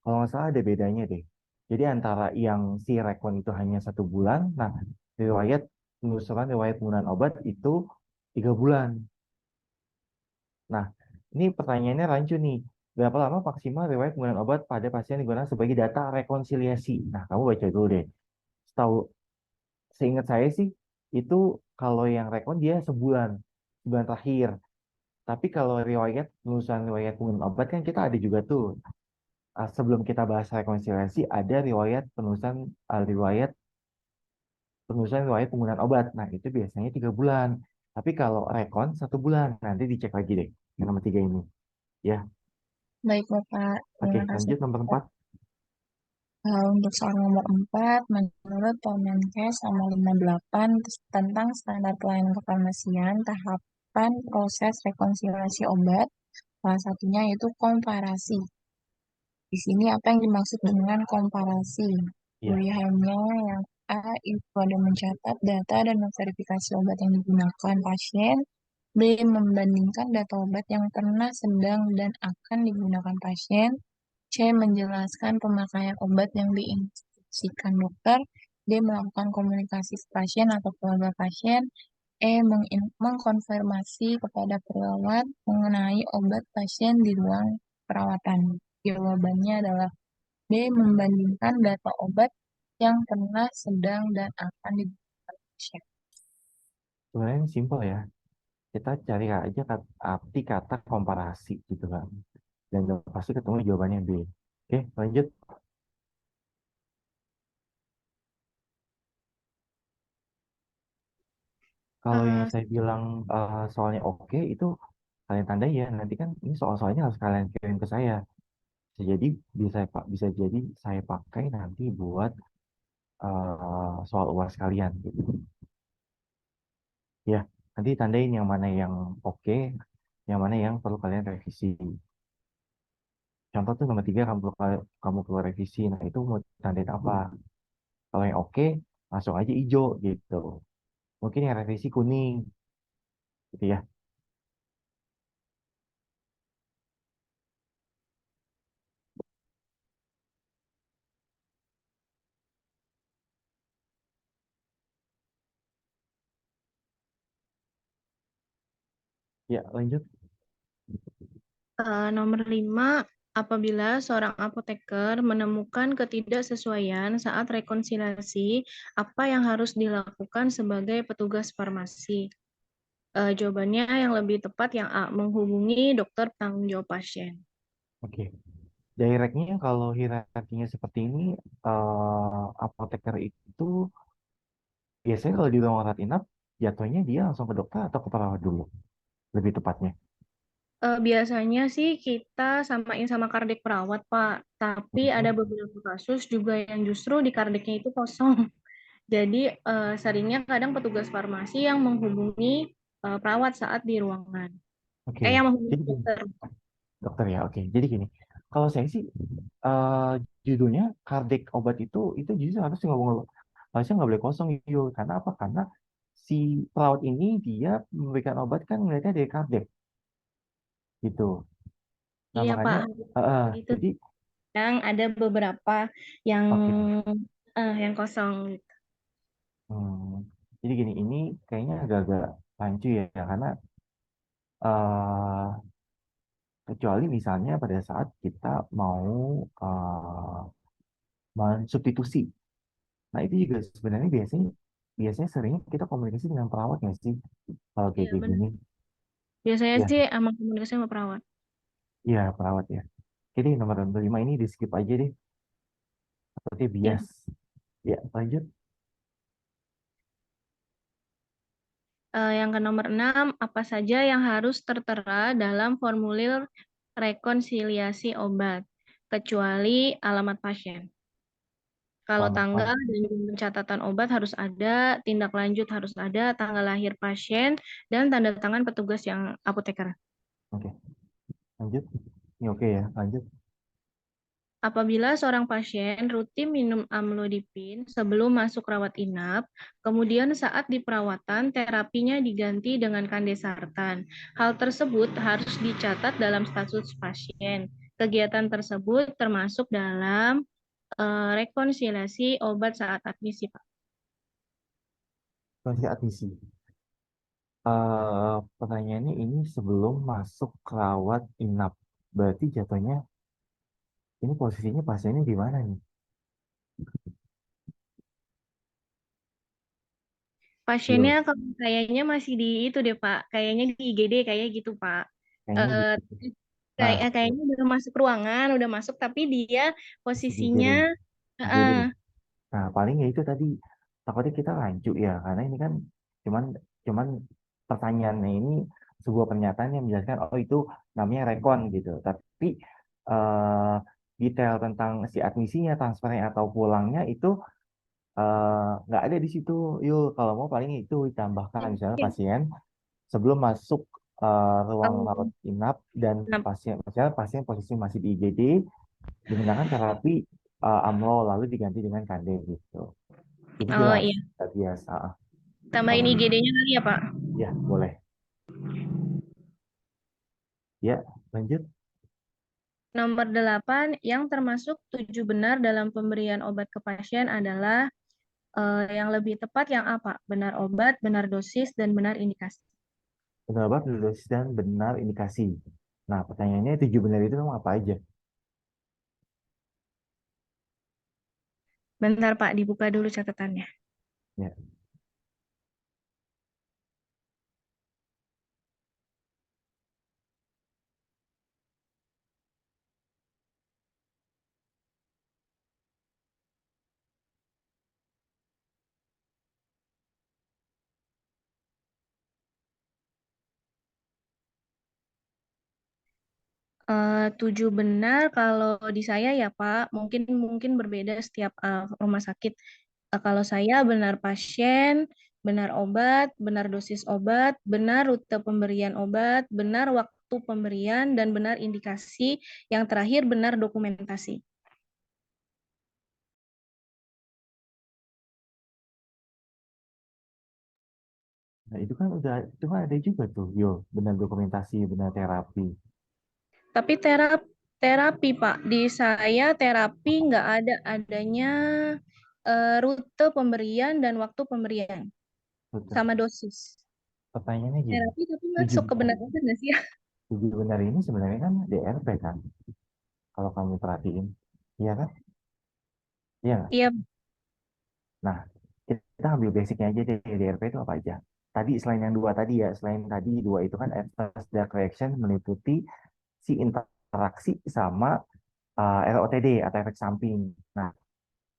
kalau nggak salah ada bedanya deh. Jadi antara yang si rekon itu hanya 1 bulan, nah riwayat penelusuran riwayat penggunaan obat itu 3 bulan. Nah, ini pertanyaannya rancu nih. Berapa lama maksimal riwayat penggunaan obat pada pasien digunakan sebagai data rekonsiliasi? Nah, kamu baca dulu deh. Setahu seingat saya sih itu kalau yang rekon dia sebulan, sebulan terakhir. Tapi kalau riwayat penelusuran riwayat penggunaan obat kan kita ada juga tuh. Sebelum kita bahas rekonsiliasi ada riwayat penelusuran riwayat penggunaan obat. Nah, itu biasanya 3 bulan. Tapi kalau rekon 1 bulan, nanti dicek lagi deh yang nomor 3 ini. Ya, Baik, Bapak. oke, Terima kasih. lanjut nomor 4. Untuk soal nomor 4, menurut Permenkes nomor 58 tentang standar pelayanan kefarmasian, tahapan proses rekonsiliasi obat, salah satunya yaitu komparasi. Di sini apa yang dimaksud dengan komparasi? Iya. Pilihannya yang A itu ada mencatat data dan memverifikasi obat yang digunakan pasien. B. Membandingkan data obat yang pernah, sedang, dan akan digunakan pasien. C. Menjelaskan pemakaian obat yang diinstruksikan dokter. D. Melakukan komunikasi ke pasien atau keluarga pasien. E. Mengkonfirmasi kepada perawat mengenai obat pasien di ruang perawatan. Jawabannya adalah B. Membandingkan data obat yang pernah, sedang, dan akan digunakan pasien. Sebenarnya simpel ya. Kita cari aja arti kata komparasi gitu kan. Dan pasti ketemu jawabannya B. Oke, lanjut. Kalau yang saya bilang soalnya oke itu kalian tandai ya. Nanti kan ini soal-soalnya harus kalian kirim ke saya. Bisa jadi saya pakai nanti buat soal UAS kalian gitu. Ya, nanti tandain yang mana yang oke, yang mana yang perlu kalian revisi. Contoh tuh nomor 3 kamu perlu revisi. Nah, itu mau tandain apa? Kalau yang oke, langsung aja hijau gitu. Mungkin yang revisi kuning gitu ya. Ya, lanjut. Nomor 5, apabila seorang apoteker menemukan ketidaksesuaian saat rekonsiliasi, apa yang harus dilakukan sebagai petugas farmasi? Jawabannya yang lebih tepat yang A, menghubungi dokter tanggung jawab pasien. Oke. Directnya kalau hierarkinya seperti ini, apoteker itu biasanya kalau di ruang rawat inap, jatuhnya dia langsung ke dokter atau ke perawat dulu, lebih tepatnya. Biasanya sih kita samain sama kardek perawat, Pak. Tapi ada beberapa kasus juga yang justru di kardeknya itu kosong. Jadi seringnya kadang petugas farmasi yang menghubungi perawat saat di ruangan. Oke, Yang menghubungi jadi gini, dokter. dokter ya, oke. Jadi gini, kalau saya sih judulnya kardek obat itu justru harusnya nggak boleh kosong Yul. Karena apa? Karena si perawat ini dia memberikan obat kan ngeliatnya dari kardek gitu. Nah Iya, Pak. makanya Itu jadi yang ada beberapa yang oke. yang kosong gitu. Jadi gini, ini kayaknya agak-agak rancu ya, karena eh kecuali misalnya pada saat kita mau eh mensubstitusi. Nah itu juga sebenarnya biasanya biasanya seringnya kita komunikasi dengan perawat nggak sih kalau kayak Iya, kayak benar. gini? Biasanya Ya, sih emang komunikasi sama perawat. iya perawat ya. Jadi nomor 5 ini di skip aja deh, seperti Ya. bias. Ya lanjut. Yang ke nomor 6, apa saja yang harus tertera dalam formulir rekonsiliasi obat, kecuali alamat pasien. Kalau tanggal Alamat. dan pencatatan obat harus ada, tindak lanjut harus ada, tanggal lahir pasien, dan tanda tangan petugas yang apoteker. Oke, lanjut. Ini oke ya, lanjut. Apabila seorang pasien rutin minum amlodipin sebelum masuk rawat inap, kemudian saat di perawatan terapinya diganti dengan kandesartan. Hal tersebut harus dicatat dalam status pasien. Kegiatan tersebut termasuk dalam rekonsiliasi obat saat admisi, Pak. Kondisi admisi. Pertanyaannya ini sebelum masuk rawat inap. Berarti jatuhnya ini posisinya pasiennya di mana nih? Pasiennya Yo, kayaknya masih di itu deh, Pak. Kayaknya di IGD kayak gitu, Pak. kayaknya Eh, gitu. Nah, kayaknya udah masuk ruangan, udah masuk, tapi dia masih di posisinya IGD. eh, IGD. Nah, paling ya itu tadi takutnya kita rancu ya, karena ini kan cuman cuman pertanyaannya ini sebuah pernyataan yang menjelaskan oh itu namanya rekon gitu. Tapi eh, detail tentang si admisinya, transfernya atau pulangnya itu nggak ada di situ. Yul, kalau mau paling itu ditambahkan misalnya mungkin pasien sebelum masuk ruang rawat inap dan nah, pasien misalnya pasien posisi masih di IGD digunakan terapi AMLO lalu diganti dengan KD gitu. Jadi oh jelas, iya, nggak biasa. tambahin Kalau IGD-nya kali ya, Pak. ya boleh. Ya, lanjut. Nomor 8, yang termasuk 7 benar dalam pemberian obat ke pasien adalah yang lebih tepat yang apa? Benar obat, benar dosis, dan benar indikasi. Benar obat, benar dosis, dan benar indikasi. Nah, pertanyaannya 7 benar itu memang apa aja? Bentar, Pak, dibuka dulu catatannya. Ya. Tujuh benar kalau di saya ya Pak, mungkin mungkin berbeda setiap rumah sakit. Kalau saya benar pasien, benar obat, benar dosis obat, benar rute pemberian obat, benar waktu pemberian, dan benar indikasi. Yang terakhir benar dokumentasi. Nah, itu kan ada juga tuh, yo, benar dokumentasi, benar terapi. Tapi terapi Pak, di saya terapi nggak ada adanya rute pemberian dan waktu pemberian Betul. sama dosis. Pertanyaannya gini, Terapi tapi 7 masuk ke benar obat nggak sih ya? 7 benar ini sebenarnya kan DRP kan, kalau kamu perhatiin. Iya kan? Iya nggak? Iya, Nah, kita ambil basicnya aja deh, DRP itu apa aja. Tadi selain yang dua tadi ya, selain tadi dua itu kan adverse drug reaction meliputi si interaksi sama ROTD atau efek samping. Nah,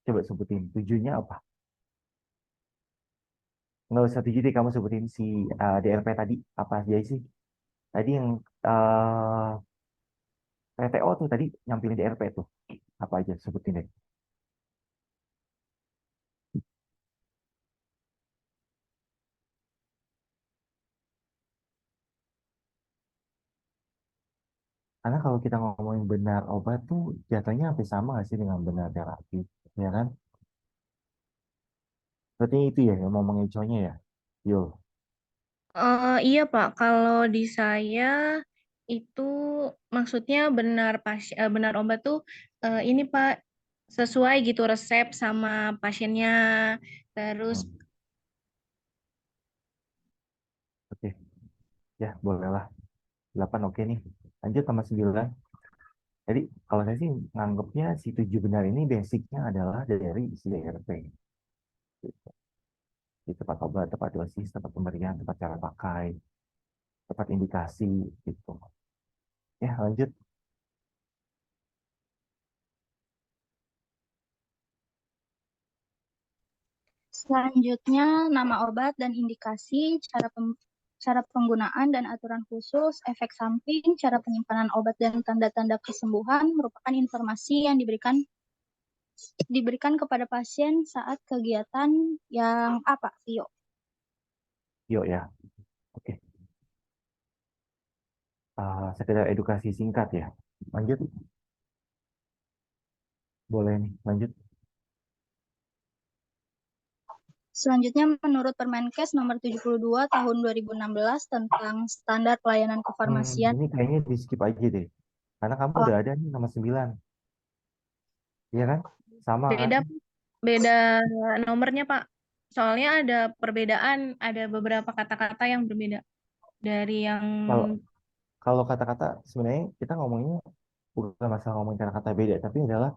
coba sebutin tujuhnya apa? Nggak usah tujuh deh, kamu sebutin si DRP tadi apa aja sih? tadi yang eh PTO tuh tadi nyampilin di RP tuh. Apa aja sebutin deh. Karena kalau kita ngomongin benar obat tuh jatuhnya hampir sama nggak sih dengan benar terapi, ya kan? Berarti itu ya yang mau mengecohnya ya. Yo, Iya Pak, kalau di saya itu maksudnya benar obat tuh ini Pak sesuai gitu resep sama pasiennya. Terus oke. Ya, bolehlah. 8 oke nih. Lanjut sama 9. Jadi kalau saya sih nganggapnya si 7 benar ini basicnya adalah dari isi DRP. Gitu. Di tempat obat, tempat dosis, tempat pemberian, tempat cara pakai, tempat indikasi gitu. Ya, lanjut. Selanjutnya, nama obat dan indikasi, cara penggunaan dan aturan khusus, efek samping, cara penyimpanan obat dan tanda-tanda kesembuhan merupakan informasi yang diberikan kepada pasien saat kegiatan yang apa, Tio? Yuk ya. Oke. Sekedar edukasi singkat ya. Lanjut. Boleh nih, lanjut. Selanjutnya, menurut Permenkes nomor 72 tahun 2016 tentang standar pelayanan kefarmasian, Ini kayaknya di skip aja deh. Karena kamu udah ada nih nomor 9. Iya kan? Sama kan? beda nomornya Pak. Soalnya ada perbedaan, ada beberapa kata-kata yang berbeda dari yang Kalau kalau kata-kata sebenarnya kita ngomongnya bukan masalah ngomongin kata-kata beda, tapi adalah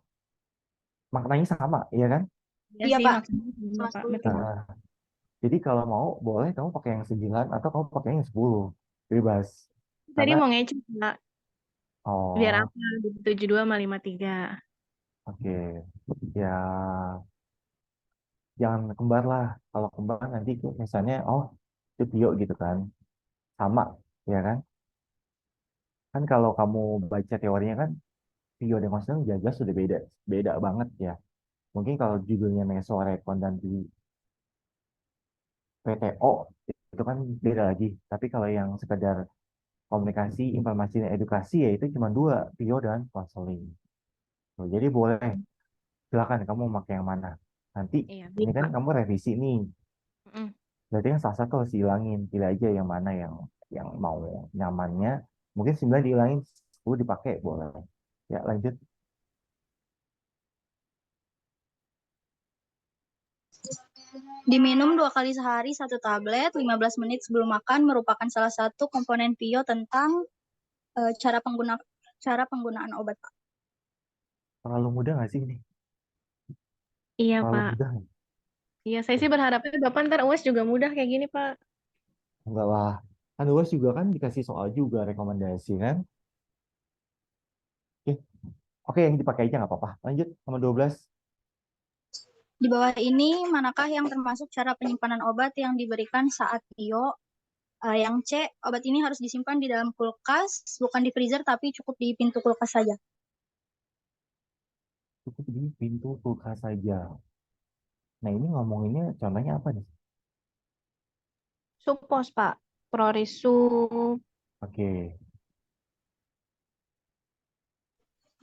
maknanya sama, iya kan? ya iya sih Pak, maksudnya sama, Pak. Betul. Nah, jadi kalau mau boleh kamu pakai yang 9 atau kamu pakai yang 10. Bebas. Tadi Karena mau ngece Pak, biar oh, apa di 72 sama 53. oke. Ya, jangan kembar lah. Kalau kembar nanti misalnya oh, itu Tio gitu kan. Sama, ya kan? Kan kalau kamu baca teorinya kan Tio dan Konsen jelas sudah beda, beda banget ya. Mungkin kalau judulnya Mesorekon dan di PTO itu kan beda lagi. Tapi kalau yang sekedar komunikasi, informasi, dan edukasi ya itu cuma dua, Tio dan konseling. Tuh, jadi boleh, silakan kamu mau pakai yang mana. Nanti Iya, ini kan Pak. kamu revisi nih. Mm. Berarti yang salah satu harus dihilangin. Pilih aja yang mana yang mau nyamannya. Mungkin 9 dihilangin, 10 dipakai boleh. Ya, lanjut. diminum 2 kali sehari 1 tablet 15 menit sebelum makan merupakan salah satu komponen PIO tentang cara penggunaan obat. Terlalu mudah nggak sih ini? Iya Terlalu Pak. mudah nggak? Iya, saya sih berharapnya Bapak ntar UAS juga mudah kayak gini Pak. Enggak lah. Kan UAS juga kan dikasih soal juga rekomendasi kan. Oke, oke yang dipakai aja nggak apa-apa. Lanjut sama 12. Di bawah ini, manakah yang termasuk cara penyimpanan obat yang diberikan saat PIO? Yang C, obat ini harus disimpan di dalam kulkas, bukan di freezer, tapi cukup di pintu kulkas saja. Cukup di pintu kulkas saja. Nah ini ngomonginnya contohnya apa nih? Supos Pak. Prorisup. Oke.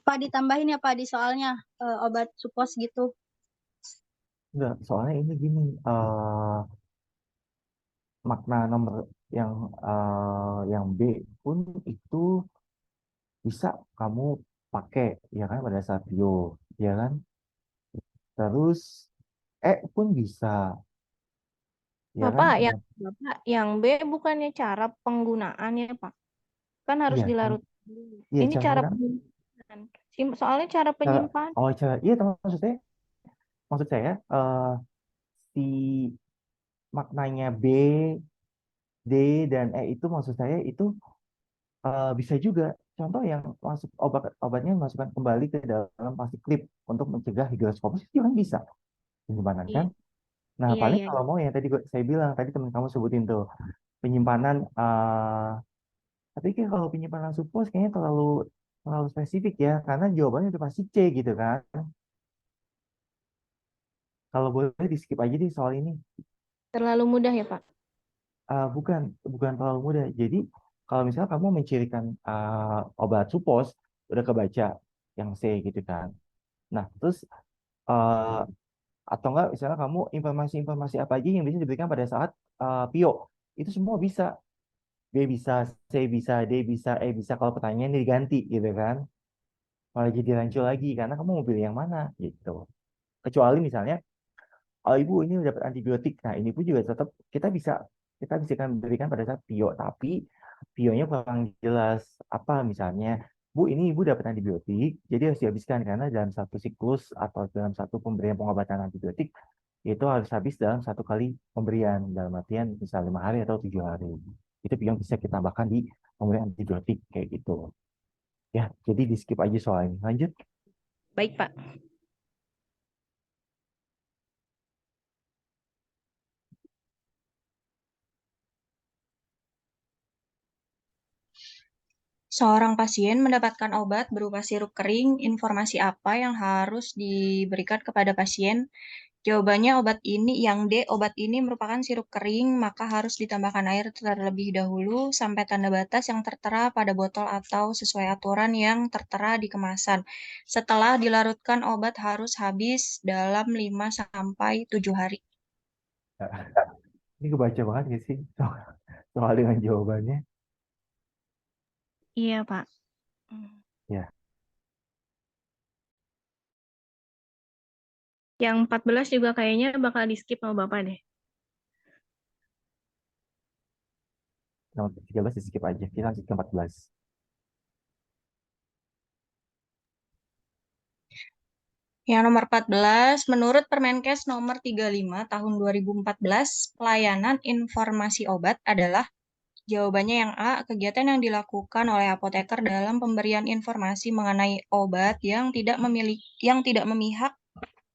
Pak ditambahin ya Pak di soalnya obat supos gitu. Enggak, soalnya ini gini. Makna nomor yang B pun itu bisa kamu pakai ya kan pada saat bio ya kan terus pun bisa ya kan Bapak yang B bukannya cara penggunaannya Pak. Kan harus iya dilarut. iya Ini cara cara penggunaan penyimpanan. Soalnya cara penyimpanan. cara iya maksud saya si maknanya B D dan itu maksud saya itu bisa juga contoh yang masuk obatnya masukkan kembali ke dalam plastik klip untuk mencegah higroskopis itu kan bisa penyimpanan kan. Nah, Iya, paling iya. kalau mau yang tadi saya bilang, tadi teman kamu sebutin tuh, penyimpanan Tapi kan kalau penyimpanan suppos kayaknya terlalu spesifik ya, karena jawabannya udah pasti C gitu kan. Kalau boleh di skip aja deh soal ini. Terlalu mudah ya, Pak? Bukan, bukan terlalu mudah. Jadi kalau misalnya kamu mencirikan obat supos, udah kebaca yang C gitu kan. Nah, terus uh, atau enggak misalnya kamu informasi-informasi apa aja yang bisa diberikan pada saat PIO, itu semua bisa. B bisa, C bisa, D bisa, E bisa kalau pertanyaannya diganti gitu kan. Malah jadi rancu lagi karena kamu mau pilih yang mana gitu. Kecuali misalnya, oh ibu ini udah dapat antibiotik. Nah ini pun juga tetap kita bisa kan berikan pada saat PIO, tapi PIO-nya kurang jelas. Apa misalnya, Bu ini ibu dapat antibiotik, jadi harus dihabiskan karena dalam satu siklus atau dalam satu pemberian pengobatan antibiotik itu harus habis dalam satu kali pemberian, dalam artian bisa 5 hari atau 7 hari. Itu yang bisa kita tambahkan di pemberian antibiotik kayak gitu. Ya, jadi di skip aja soal ini. Lanjut. Baik, Pak. Seorang pasien mendapatkan obat berupa sirup kering. Informasi apa yang harus diberikan kepada pasien? Jawabannya obat ini merupakan sirup kering, maka harus ditambahkan air terlebih dahulu sampai tanda batas yang tertera pada botol atau sesuai aturan yang tertera di kemasan. Setelah dilarutkan, obat harus habis dalam 5 sampai 7 hari. Ini kebaca banget gak sih soal dengan jawabannya? Iya, Pak. Ya. Yang 14 juga kayaknya bakal di skip sama Bapak deh. Nomor 13 di skip aja. Kita lanjut ke 14. Yang nomor 14, menurut Permenkes nomor 35 tahun 2014, pelayanan informasi obat adalah jawabannya yang A, kegiatan yang dilakukan oleh apoteker dalam pemberian informasi mengenai obat yang tidak memihak,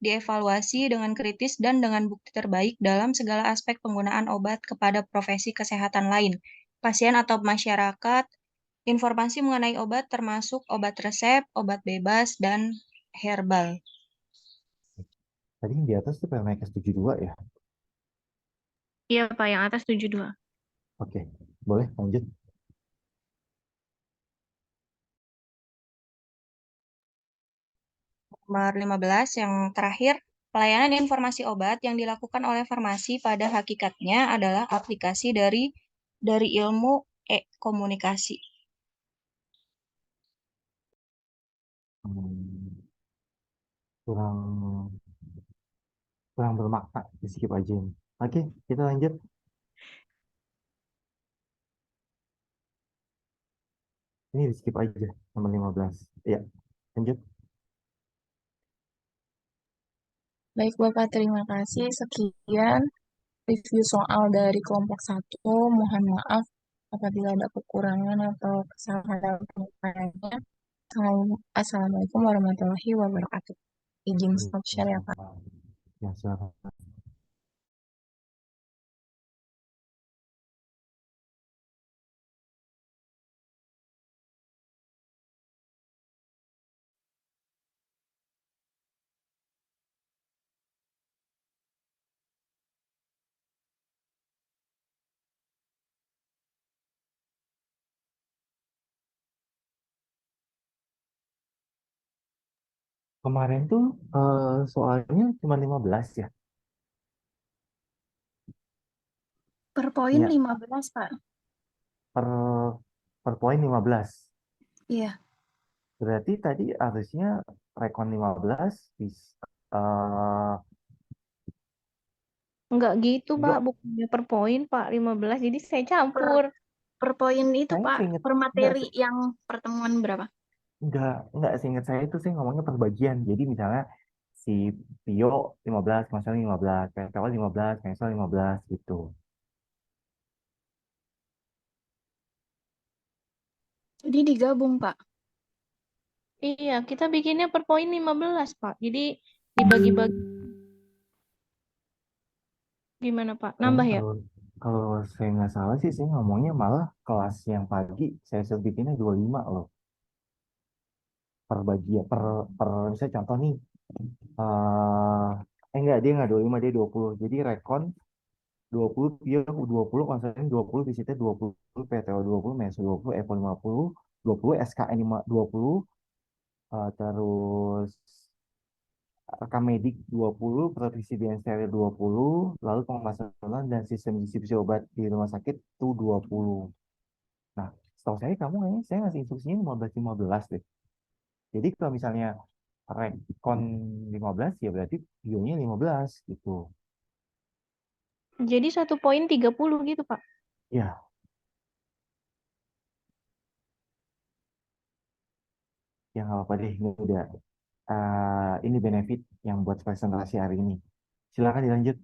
dievaluasi dengan kritis dan dengan bukti terbaik dalam segala aspek penggunaan obat kepada profesi kesehatan lain, pasien atau masyarakat. Informasi mengenai obat termasuk obat resep, obat bebas, dan herbal. Tadi yang di atas tuh Permenkes 72 ya? Iya, Pak. Yang atas 72. Oke, boleh lanjut. Nomor 15 yang terakhir, pelayanan informasi obat yang dilakukan oleh farmasi pada hakikatnya adalah aplikasi dari ilmu komunikasi. Kurang bermakna, di skip aja ini. Oke, kita lanjut. Ini di skip aja, nomor 15. Ya, lanjut. Baik Bapak, terima kasih. Sekian review soal dari kelompok 1. Mohon maaf apabila ada kekurangan atau kesalahan dalam penyampaiannya. Assalamualaikum warahmatullahi wabarakatuh. Izin stop share ya Pak. Ya, silakan. Kemarin tuh soalnya cuma 15 ya. Per poin Iya. 15, Pak. Per poin 15. Iya. Berarti tadi harusnya rekon 15 bisa Enggak gitu, Pak. Yo, Bukannya per poin, Pak. 15. Jadi saya campur. Per poin itu, saya Pak. seinget Per materi yang pertemuan berapa? enggak seinget saya itu saya ngomongnya per bagian. Jadi misalnya si Pio 15, Marcel 15, PSKW 15, Marcel 15 gitu. Jadi digabung, Pak. Iya, kita bikinnya per poin 15, Pak. Jadi dibagi-bagi. Gimana, Pak? Nambah ya? Kalau saya nggak salah sih, saya ngomongnya malah kelas yang pagi saya suruh bikinnya 25 loh per bagian per misalnya contoh nih enggak, dia nggak 25, dia 20. Jadi rekon 20, dia 20 konsen 20, visitnya 20, PTO 20, mensu 20, Evo 50, 20, SKN 20, terus rekam medik 20, praktisi di steril 20, lalu pemasaran dan sistem distribusi obat di rumah sakit itu 20. Nah, setahu saya kamu kayaknya saya ngasih instruksinya 15-15 deh. Jadi kalau misalnya rekon 15 ya berarti bionya 15 gitu. Jadi 1 poin 30 gitu, Pak. Ya, yang apa deh, ini udah ini benefit yang buat presentasi hari ini. Silakan dilanjut,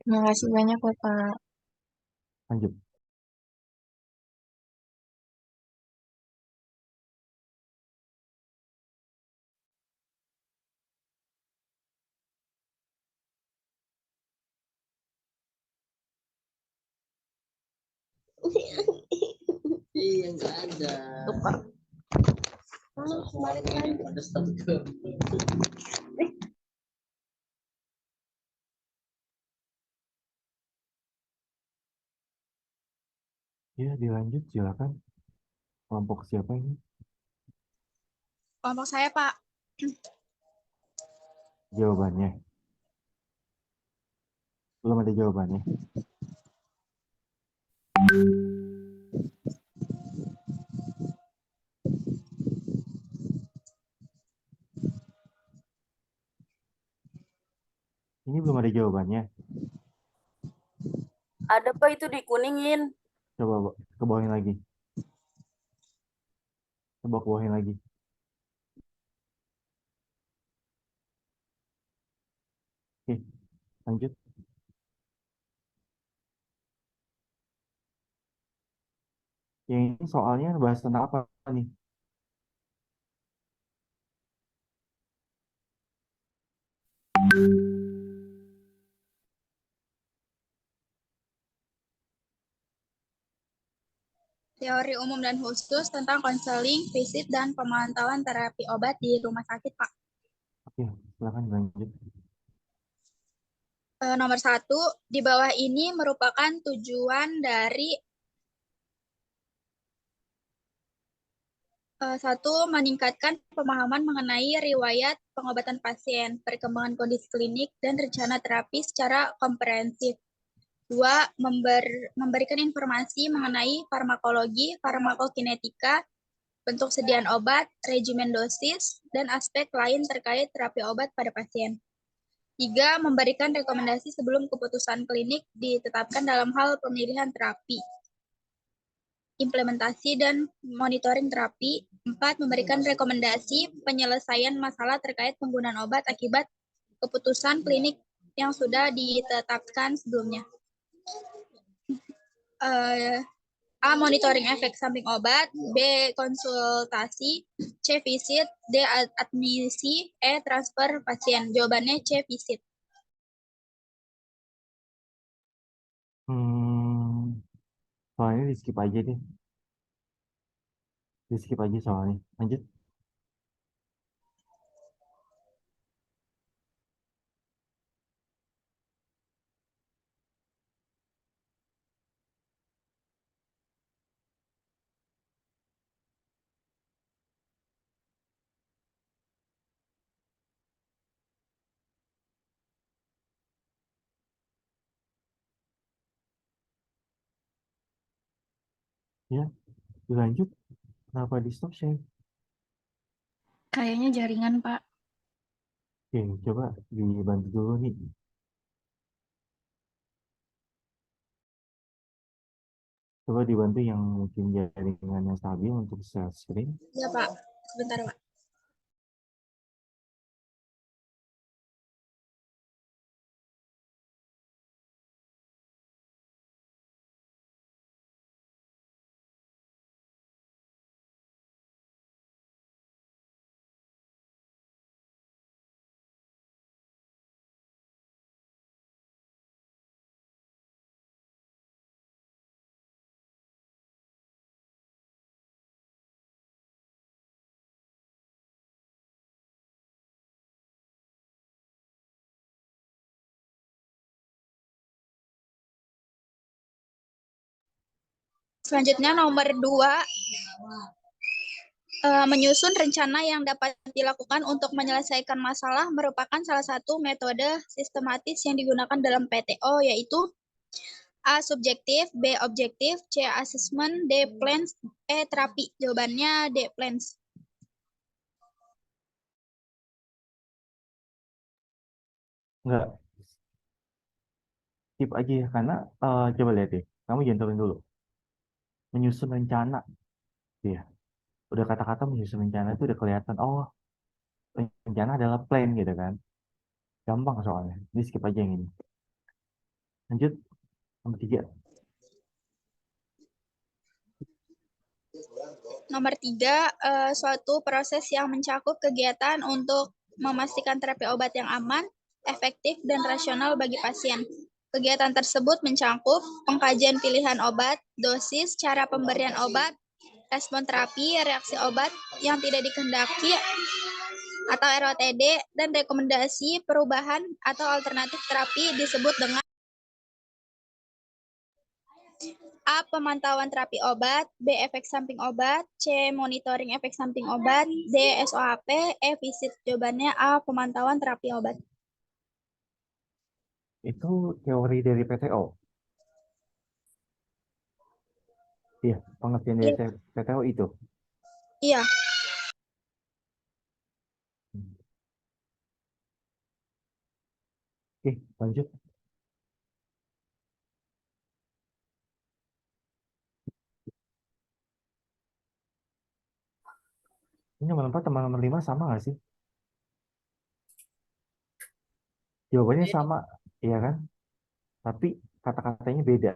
Terima kasih banyak, Bapak. lanjut. Iya, nggak ada. Lupa. Kemarin kan ada satu ke. Ya, dilanjut silakan. Kelompok siapa ini? Kelompok saya, Pak. Jawabannya. Belum ada jawabannya. Ini belum ada jawabannya. Ada Pak, itu dikuningin. Coba ke bawahin lagi. Coba ke bawahin lagi. Oke, lanjut. Yang ini soalnya bahas tentang apa nih? Teori umum dan khusus tentang konseling, visit, dan pemantauan terapi obat di rumah sakit, Pak. Oke, silakan lanjut. Nomor 1, di bawah ini merupakan tujuan dari 1. Meningkatkan pemahaman mengenai riwayat pengobatan pasien, perkembangan kondisi klinik, dan rencana terapi secara komprehensif. 2. Memberikan informasi mengenai farmakologi, farmakokinetika, bentuk sediaan obat, regimen dosis, dan aspek lain terkait terapi obat pada pasien. 3. Memberikan rekomendasi sebelum keputusan klinik ditetapkan dalam hal pemilihan terapi, implementasi dan monitoring terapi. 4. Memberikan rekomendasi penyelesaian masalah terkait penggunaan obat akibat keputusan klinik yang sudah ditetapkan sebelumnya. A. Monitoring efek samping obat. B. Konsultasi. C. Visit. D. Admisi. E. Transfer pasien. Jawabannya C. Visit. Soalnya di skip aja deh. Di skip aja soalnya. Lanjut. Ya, dilanjut. Kenapa di stop share? Kayaknya jaringan, Pak. Oke, coba dibantu dulu nih. Coba dibantu yang mungkin jaringannya stabil untuk share screen. Ya, Pak. Sebentar, Pak. Selanjutnya nomor 2, menyusun rencana yang dapat dilakukan untuk menyelesaikan masalah merupakan salah satu metode sistematis yang digunakan dalam PTO, yaitu A. Subjektif, B. Objektif, C. Assessment, D. Plans, E. Terapi. Jawabannya D. Plans. Enggak, skip aja ya, karena coba lihat deh, kamu jangan turun dulu. Menyusun rencana, ya. Udah kata-kata menyusun rencana itu udah kelihatan, oh rencana adalah plan gitu kan. Gampang soalnya, di skip aja yang ini. Lanjut, nomor 3. Nomor 3, suatu proses yang mencakup kegiatan untuk memastikan terapi obat yang aman, efektif, dan rasional bagi pasien. Kegiatan tersebut mencakup pengkajian pilihan obat, dosis, cara pemberian obat, respon terapi, reaksi obat yang tidak dikehendaki atau ROTD, dan rekomendasi perubahan atau alternatif terapi disebut dengan A. Pemantauan terapi obat, B. Efek samping obat, C. Monitoring efek samping obat, D. SOAP, E. Visit. Jawabannya A. Pemantauan terapi obat. Itu teori dari PTO. Iya, pengertian dari PTO itu. Iya. Oke, lanjut. Ini nomor 4 sama nomor 5 sama nggak sih? Jawabannya sama, iya kan? Tapi kata-katanya beda.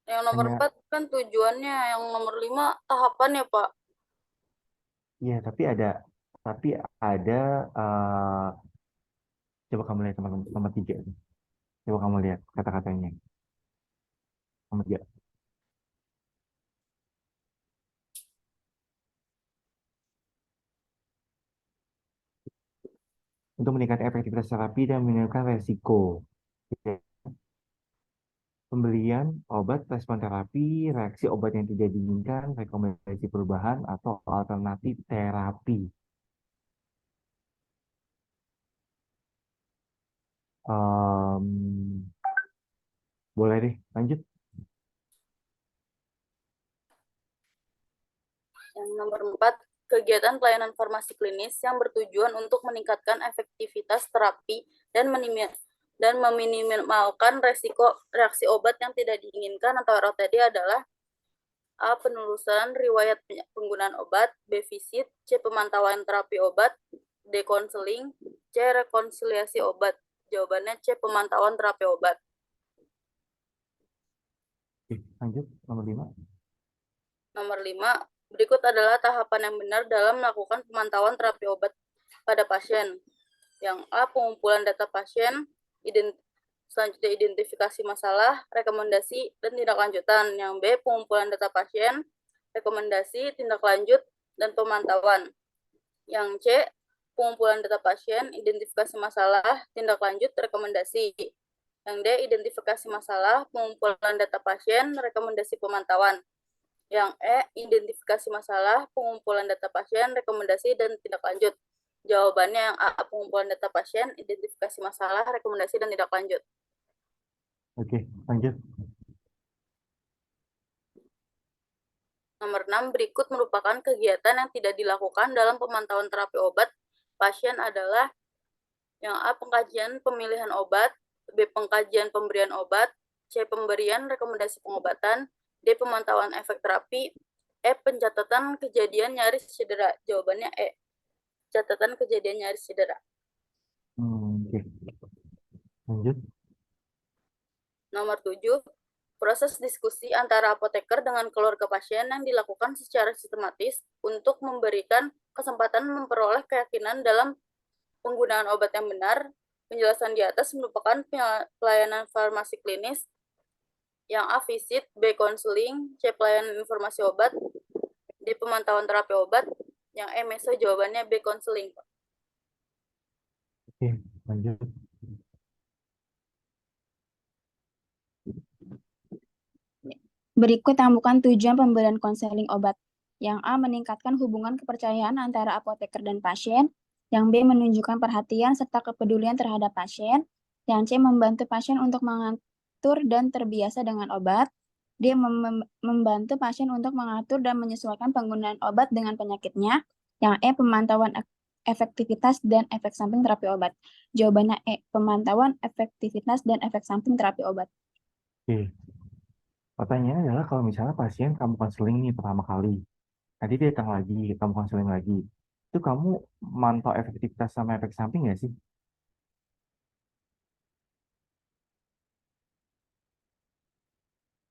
Yang nomor Hanya, 4 kan tujuannya, yang nomor 5 tahapannya, Pak. iya, tapi ada coba kamu lihat nomor 3. Coba kamu lihat kata-katanya. Nomor 3. Untuk meningkatkan efektivitas terapi dan menurunkan resiko. Pemberian obat, respon terapi, reaksi obat yang tidak diinginkan, rekomendasi perubahan, atau alternatif terapi. Boleh deh, lanjut. Yang nomor 4, kegiatan pelayanan farmasi klinis yang bertujuan untuk meningkatkan efektivitas terapi dan meminimalkan resiko reaksi obat yang tidak diinginkan atau ROTD adalah A. Penelusuran riwayat penggunaan obat, B. Visit, C. Pemantauan terapi obat, D. Konseling, C. Rekonsiliasi obat. Jawabannya C. Pemantauan terapi obat. Oke, lanjut, nomor 5. Nomor 5, berikut adalah tahapan yang benar dalam melakukan pemantauan terapi obat pada pasien. Yang A. Pengumpulan data pasien, selanjutnya identifikasi masalah, rekomendasi, dan tindak lanjutan. Yang B. Pengumpulan data pasien, rekomendasi, tindak lanjut, dan pemantauan. Yang C. Pengumpulan data pasien, identifikasi masalah, tindak lanjut, rekomendasi. Yang D. Identifikasi masalah, pengumpulan data pasien, rekomendasi, pemantauan. Yang E. Identifikasi masalah, pengumpulan data pasien, rekomendasi, dan tindak lanjut. Jawabannya yang A. Pengumpulan data pasien, identifikasi masalah, rekomendasi, dan tindak lanjut. Oke, lanjut. Nomor 6, berikut merupakan kegiatan yang tidak dilakukan dalam pemantauan terapi obat pasien adalah yang A. Pengkajian pemilihan obat, B. Pengkajian pemberian obat, C. Pemberian rekomendasi pengobatan, D. Pemantauan efek terapi, E. Pencatatan kejadian nyaris cedera. Jawabannya E. Catatan kejadian nyaris cedera. Oke. Lanjut. Nomor 7, proses diskusi antara apoteker dengan keluarga pasien yang dilakukan secara sistematis untuk memberikan kesempatan memperoleh keyakinan dalam penggunaan obat yang benar. Penjelasan di atas merupakan pelayanan farmasi klinis. Yang A. Visit, B. Konseling, C. Pelayanan informasi obat, D. Pemantauan terapi obat. Yang E. Meso. Jawabannya B. Konseling. Oke, lanjut. Berikut yang bukan tujuan pemberian konseling obat. Yang A. Meningkatkan hubungan kepercayaan antara apoteker dan pasien. Yang B. Menunjukkan perhatian serta kepedulian terhadap pasien. Yang C. Membantu pasien untuk mengatur dan terbiasa dengan obat. D. Membantu pasien untuk mengatur dan menyesuaikan penggunaan obat dengan penyakitnya. Yang E. Pemantauan efektivitas dan efek samping terapi obat. Jawabannya E. Pemantauan efektivitas dan efek samping terapi obat. Oke. Pertanyaannya adalah kalau misalnya pasien kamu konseling nih pertama kali, nanti dia datang lagi, kamu konseling lagi, itu kamu mantau efektivitas sama efek samping nggak sih?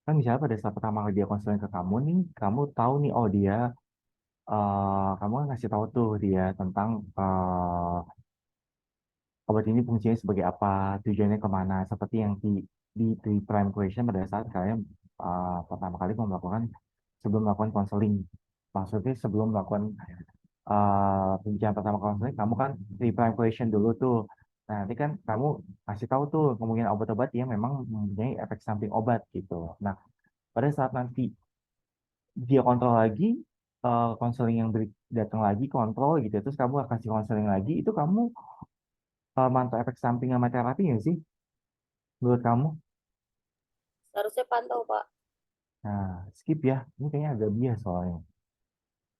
Kan misalnya pada saat pertama kali dia konseling ke kamu nih, kamu tahu nih, oh dia, kamu kan ngasih tahu tuh dia tentang obat ini fungsinya sebagai apa, tujuannya kemana, seperti yang di prime question pada saat kalian pertama kali mau melakukan sebelum melakukan konseling. Maksudnya sebelum melakukan pembicaraan pertama konseling, kamu kan di prime question dulu tuh. Nah, nanti kan kamu kasih tahu tuh kemungkinan obat-obat yang memang mempunyai efek samping obat gitu. Nah, pada saat nanti dia kontrol lagi, konseling yang datang lagi kontrol gitu, terus kamu kasih konseling lagi, itu kamu mantau efek samping sama terapi nggak sih menurut kamu? Seharusnya pantau, Pak. Nah, skip ya. Ini kayaknya agak bias soalnya.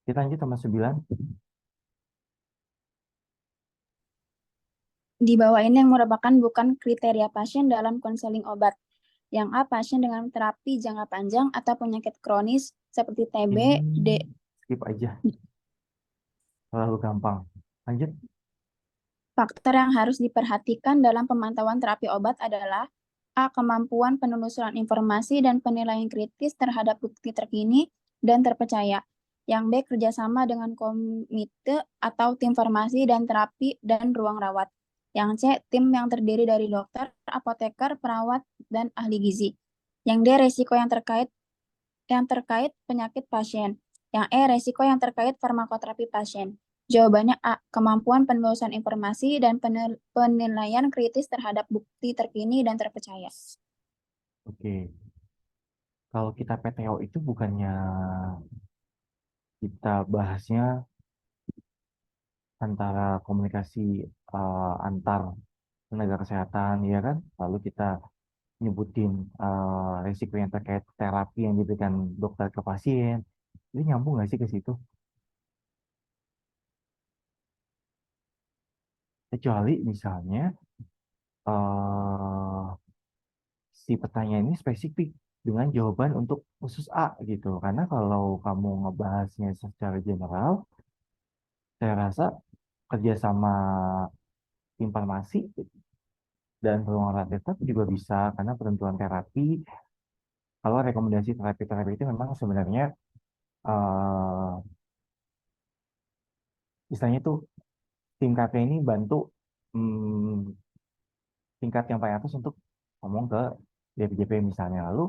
Kita lanjut sama 9. Di bawah ini yang merupakan bukan kriteria pasien dalam konseling obat. Yang A. Pasien dengan terapi jangka panjang atau penyakit kronis seperti TB, D. Skip aja. Terlalu gampang. Lanjut. Faktor yang harus diperhatikan dalam pemantauan terapi obat adalah A. Kemampuan penelusuran informasi dan penilaian kritis terhadap bukti terkini dan terpercaya. Yang B. Kerjasama dengan komite atau tim farmasi dan terapi dan ruang rawat. Yang C. Tim yang terdiri dari dokter, apoteker, perawat, dan ahli gizi. Yang D. Resiko yang terkait penyakit pasien. Yang E. Resiko yang terkait farmakoterapi pasien. Jawabannya A. Kemampuan penelusuran informasi dan penilaian kritis terhadap bukti terkini dan terpercaya. Oke. Kalau kita PTO itu bukannya kita bahasnya antara komunikasi antar tenaga kesehatan, ya kan? Lalu kita nyebutin resiko yang terkait terapi yang diberikan dokter ke pasien. Ini nyambung nggak sih ke situ? Kecuali misalnya si pertanyaan ini spesifik dengan jawaban untuk khusus A gitu. Karena kalau kamu ngebahasnya secara general, saya rasa kerjasama tim farmasi dan ruang tetap juga bisa karena penentuan terapi. Kalau rekomendasi terapi-terapi itu memang sebenarnya istilahnya tuh tim KP ini bantu tingkat yang paling atas untuk ngomong ke DPJP misalnya. Lalu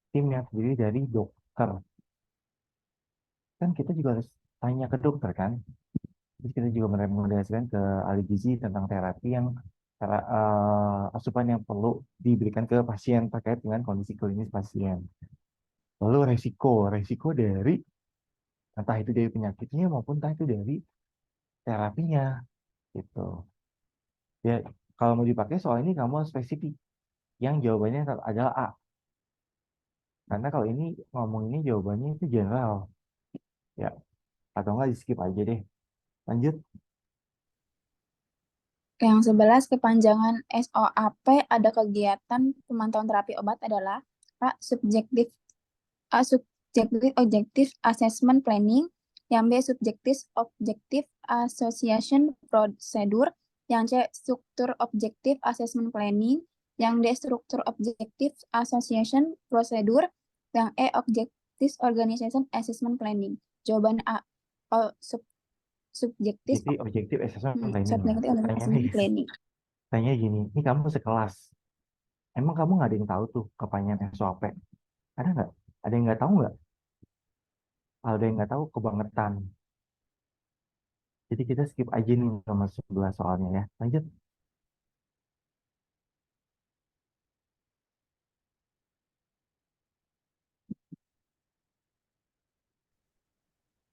tim yang terdiri dari dokter. Kan kita juga harus tanya ke dokter kan. Terus kita juga merekomendasikan ke ahli gizi tentang terapi yang asupan yang perlu diberikan ke pasien terkait dengan kondisi klinis pasien. Lalu resiko dari entah itu dari penyakitnya maupun entah itu dari terapinya gitu. Ya, kalau mau dipakai soal ini kamu harus spesifik. Yang jawabannya adalah A. Karena kalau ini ngomong ini jawabannya itu general. Ya, atau enggak di skip aja deh. Lanjut. Yang 11 kepanjangan SOAP ada kegiatan pemantauan terapi obat adalah A. Subjektif Objective Assessment Planning. Yang B. Subjektif Association Procedure. Yang C. Struktur Objective Assessment Planning. Yang D. Struktur Objective Association Procedure. Yang E. Objective Organization Assessment Planning. Jawaban A. Subjektif Assessment Planning. Tanya gini, ini kamu sekelas. Emang kamu nggak ada yang tahu tuh kepanjangan SOP? Ada nggak? Ada yang nggak tahu nggak? Ada yang nggak tahu kebangetan. Jadi kita skip aja nih sama 11 soalnya ya. Lanjut.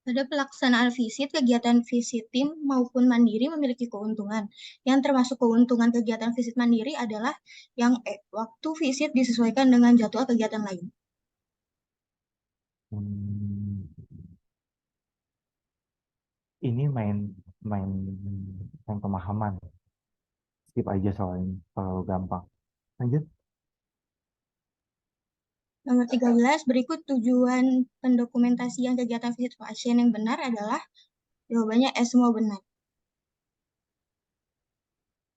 Pada pelaksanaan visit, kegiatan visit tim maupun mandiri memiliki keuntungan. Yang termasuk keuntungan kegiatan visit mandiri adalah yang waktu visit disesuaikan dengan jadwal kegiatan lain. Ini main pemahaman. Skip aja soal ini, terlalu gampang. Lanjut. Nomor 13, berikut tujuan pendokumentasian kegiatan visit pasien yang benar adalah jawabannya semua benar.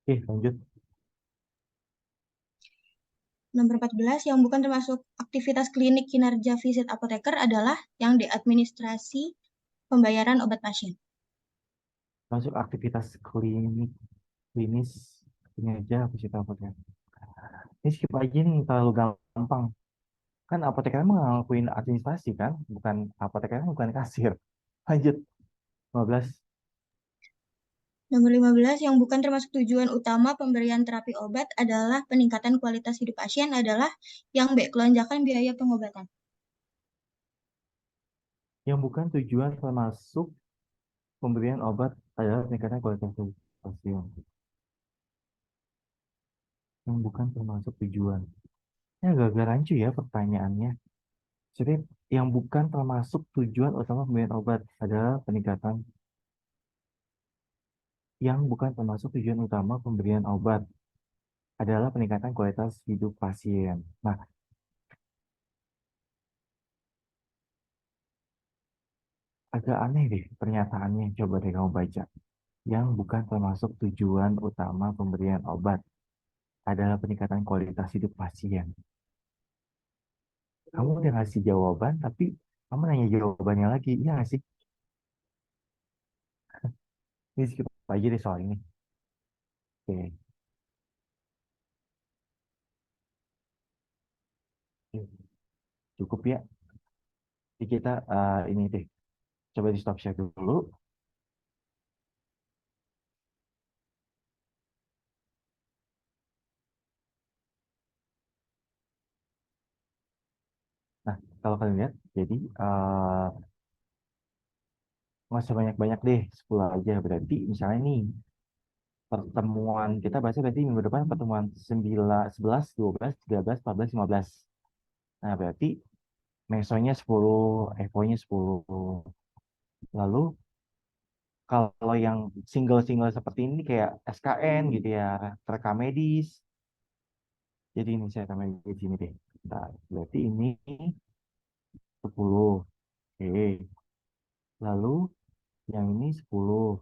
Oke, lanjut. Nomor 14, yang bukan termasuk aktivitas klinik kinerja visit apoteker adalah yang diadministrasi pembayaran obat pasien. Masuk aktivitas klinis kinerja visit apoteker. Ini skip aja nih, terlalu gampang. Kan apoteker ngelakuin administrasi kan, bukan apoteker bukan kasir. Lanjut. 15. Nomor 15, yang bukan termasuk tujuan utama pemberian terapi obat adalah peningkatan kualitas hidup pasien adalah yang B, kelonjakan biaya pengobatan. Yang bukan tujuan termasuk pemberian obat adalah peningkatan kualitas hidup pasien. Yang bukan termasuk tujuan. Ini agak rancu ya pertanyaannya. Jadi yang bukan termasuk tujuan utama pemberian obat adalah peningkatan. Yang bukan termasuk tujuan utama pemberian obat adalah peningkatan kualitas hidup pasien. Nah, agak aneh deh pernyataannya. Coba deh kamu baca. Yang bukan termasuk tujuan utama pemberian obat adalah peningkatan kualitas hidup pasien. Kamu udah ngasih jawaban, tapi kamu nanya jawabannya lagi. Iya nggak sih? Ini skip aja deh soal ini. Oke. Cukup ya. Jadi kita ini deh. Coba di stop share dulu. Nah, kalau kalian lihat, jadi nggak usah banyak-banyak deh, 10 aja. Berarti misalnya nih, pertemuan kita bahasnya berarti minggu depan pertemuan 9, 11, 12, 13, 14, 15. Nah, berarti mesonya 10, evonya 10. Lalu kalau yang single-single seperti ini kayak SKN gitu ya, rekam medis. Jadi ini saya tambahin di sini deh. Nah, berarti ini 10. Oke. Lalu yang ini 10.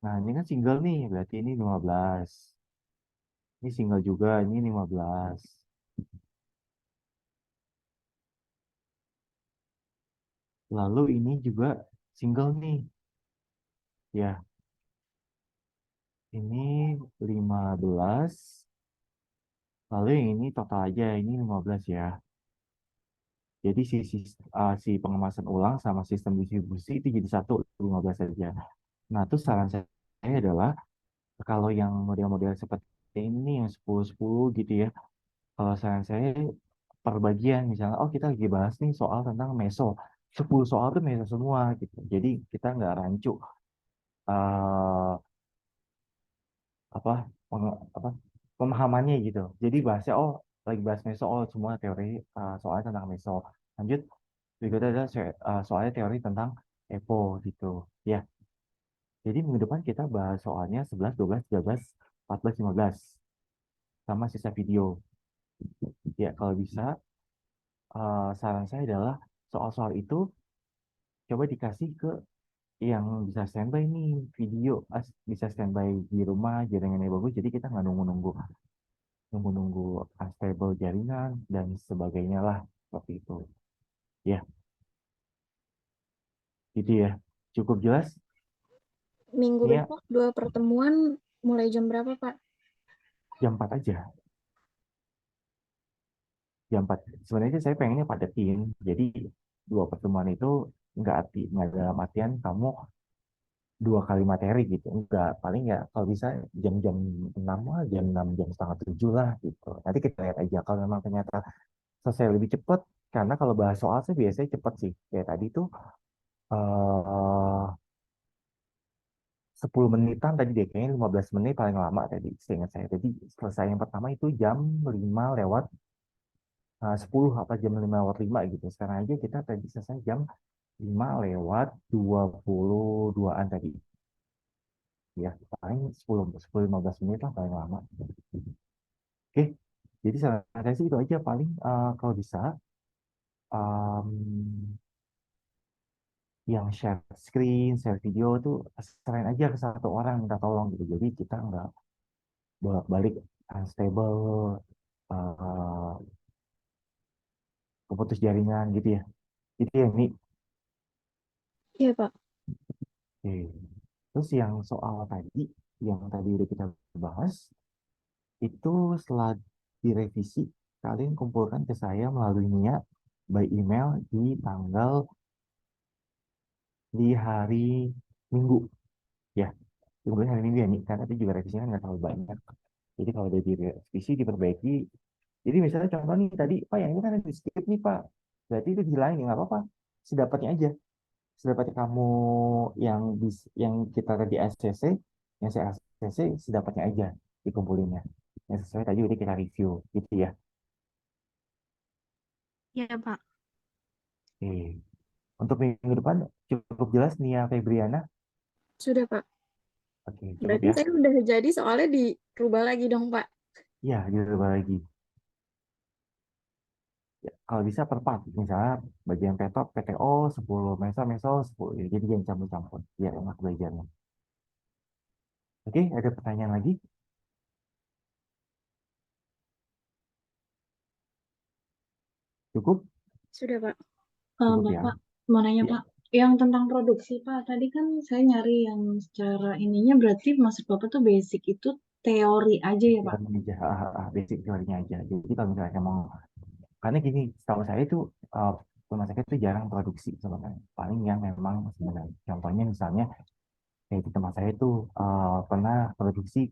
Nah, ini kan single nih, berarti ini 15. Ini single juga, ini 15. Lalu ini juga single nih. Ya. Ini 15. Lalu yang ini total aja, ini 15 ya. Jadi si pengemasan ulang sama sistem distribusi itu jadi 15 saja. Nah, terus saran saya adalah kalau yang model-model seperti ini yang 10-10 gitu ya. Kalau saran saya per bagian misalnya kita lagi bahas nih soal tentang meso. 10 soal tuh meso semua gitu. Jadi kita nggak rancu eh apa pemahamannya gitu. Jadi bahasnya lagi bahas meso semua teori soalnya tentang meso. Lanjut berikutnya adalah soalnya teori tentang EPO gitu. Ya. Jadi minggu depan kita bahas soalnya 11, 12, 13, 14, 15 sama sisa video. Ya, kalau bisa saran saya adalah soal-soal itu coba dikasih ke yang bisa standby nih video, bisa standby di rumah, jaringannya bagus, jadi kita nggak nunggu unstable jaringan dan sebagainya lah seperti itu. Ya, gitu ya. Cukup jelas? Minggu Ya, besok 2 pertemuan mulai jam berapa, Pak? jam 4 aja. Jam 4. Sebenarnya saya pengennya padetin. Jadi 2 pertemuan itu nggak dalam artian kamu 2 kali materi gitu. Enggak, paling ya kalau bisa jam-jam 6 lah, jam 6, jam setengah 7 lah gitu. Nanti kita lihat aja kalau memang ternyata selesai lebih cepat. Karena kalau bahas soal saya biasanya cepat sih. Kayak tadi tuh eh 10 menitan tadi deh, kayaknya 15 menit paling lama tadi, seingat saya. Jadi selesai yang pertama itu jam 5 lewat 10 apa jam 5 lewat 5 gitu. Sekarang aja kita tadi selesai jam 5 lewat 22-an tadi. Ya, paling 10-15 menit lah paling lama. Oke, jadi saran saya sih itu aja paling kalau bisa em, yang share screen, share video tuh serain aja ke satu orang minta tolong gitu. Jadi kita nggak bolak-balik unstable, eh, keputus jaringan gitu ya. Itu ya ini. Iya, Pak. Oke. Terus yang soal tadi, yang tadi udah kita bahas, itu setelah direvisi, kalian kumpulkan ke saya melalui NIA by email di hari Minggu. Ya, kemudian hari Minggu ya nih, karena itu juga revisinya nggak terlalu banyak. Jadi kalau udah direvisi, diperbaiki. Jadi misalnya contoh nih tadi, Pak yang ini kan di skip nih Pak. Berarti itu dihilangin, nggak apa-apa. Sedapatnya aja. Sedapatnya kamu yang kita tadi ACC, yang saya ACC, sedapatnya aja dikumpulinnya. Yang sesuai tadi udah kita review, gitu ya. Iya, Pak. Oke. Untuk minggu depan cukup jelas Nia Febriana. Sudah, Pak. Oke, cukup Berarti ya. saya udah jadi soalnya dirubah lagi dong, Pak. Ya, dirubah lagi. Ya, kalau bisa per part, misalnya bagian petok, PTO, 10 meso, 10. Ya, jadi jangan campur-campur. Ya, enak belajarnya. Oke, ada pertanyaan lagi? Cukup? Sudah, Pak. Cukup ya. Bapak, mau nanya Ya. Pak, yang tentang produksi Pak, tadi kan saya nyari yang secara ininya berarti maksud Bapak tuh basic itu teori aja ya Pak? Teorinya aja, basic teorinya aja. Jadi kalau misalnya mau, karena gini, setahu saya itu rumah sakit itu jarang produksi sebenarnya. Paling yang memang sebenarnya. Contohnya misalnya kayak di tempat saya itu pernah produksi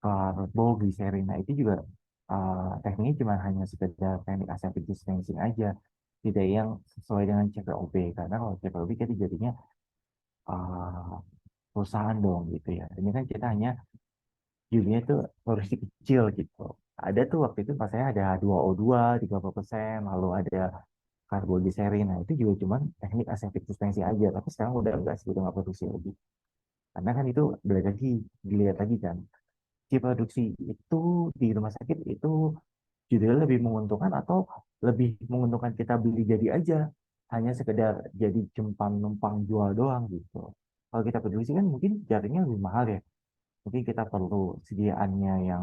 karbogliserin. Nah itu juga tekniknya cuma hanya sekedar teknik aseptic dispensing aja, tidak yang sesuai dengan CPOB. Karena kalau CPOB kita jadinya uh, perusahaan dong gitu ya. Ini kan kita hanya jadinya itu produksi kecil gitu. Ada tuh waktu itu pas saya ada 2O2, 30%, lalu ada karbogliserin. Nah itu juga cuma teknik aseptic dispensing aja. Tapi sekarang udah enggak sih, udah nggak produksi lagi. Karena kan itu balik lagi, dilihat lagi kan. Si produksi itu di rumah sakit itu judulnya lebih menguntungkan atau lebih menguntungkan kita beli jadi aja, hanya sekedar jadi cempan numpang jual doang gitu. Kalau kita produksi kan mungkin jaringnya lebih mahal ya, mungkin kita perlu sediaannya yang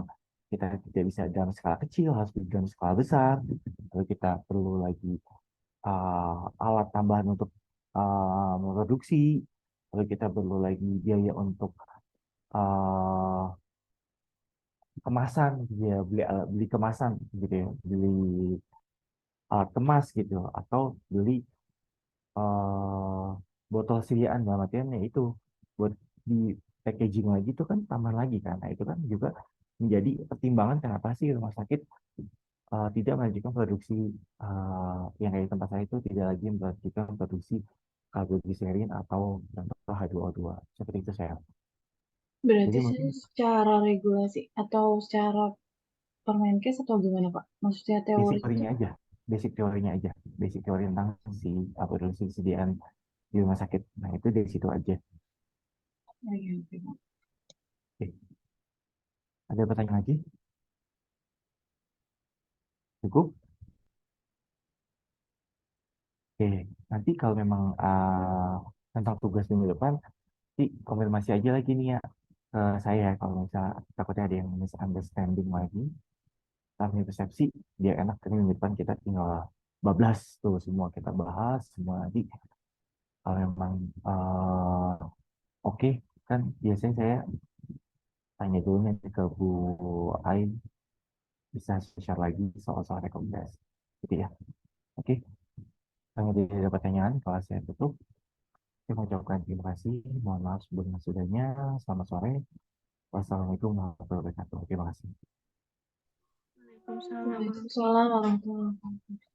kita tidak bisa dalam skala kecil, harus dalam skala besar. Lalu kita perlu lagi alat tambahan untuk memproduksi, lalu kita perlu lagi biaya untuk uh, kemasan, ya beli kemasan gitu ya, beli alat kemas gitu, atau beli eh, botol sediaan dalam artian ya itu buat di packaging lagi itu kan tambah lagi kan. Nah itu kan juga menjadi pertimbangan kenapa sih rumah sakit tidak melanjutkan produksi yang kayak tempat saya itu tidak lagi melanjutkan produksi karbogliserin atau contoh H2O2 seperti itu saya. Berarti Jadi saya mungkin secara regulasi atau secara Permenkes atau gimana Pak? Maksudnya teori basic itu? teorinya aja, basic teorinya aja, basic teori tentang si produksi sediaan di rumah sakit. Nah itu dari situ aja. Oh, iya, oke, Pak. Oke. Ada pertanyaan lagi? Cukup? Oke, nanti kalau memang tentang tugas minggu depan, nanti konfirmasi aja lagi nih ya ke saya kalau misalnya takutnya ada yang misunderstanding lagi, kami persepsi, biar enak kan minggu depan kita tinggal bablas tuh semua kita bahas semua nanti kalau memang oke kan biasanya saya tanya dulu nanti ke Bu Ain bisa share lagi soal-soal rekomendasi gitu ya. Oke, kalau tidak ada pertanyaan kalau saya tutup. Saya mengucapkan terima kasih. Mohon maaf sebelumnya sudahnya. Selamat sore. Wassalamualaikum warahmatullahi wabarakatuh. Terima kasih. Waalaikumsalam. Waalaikumsalam warahmatullahi wabarakatuh.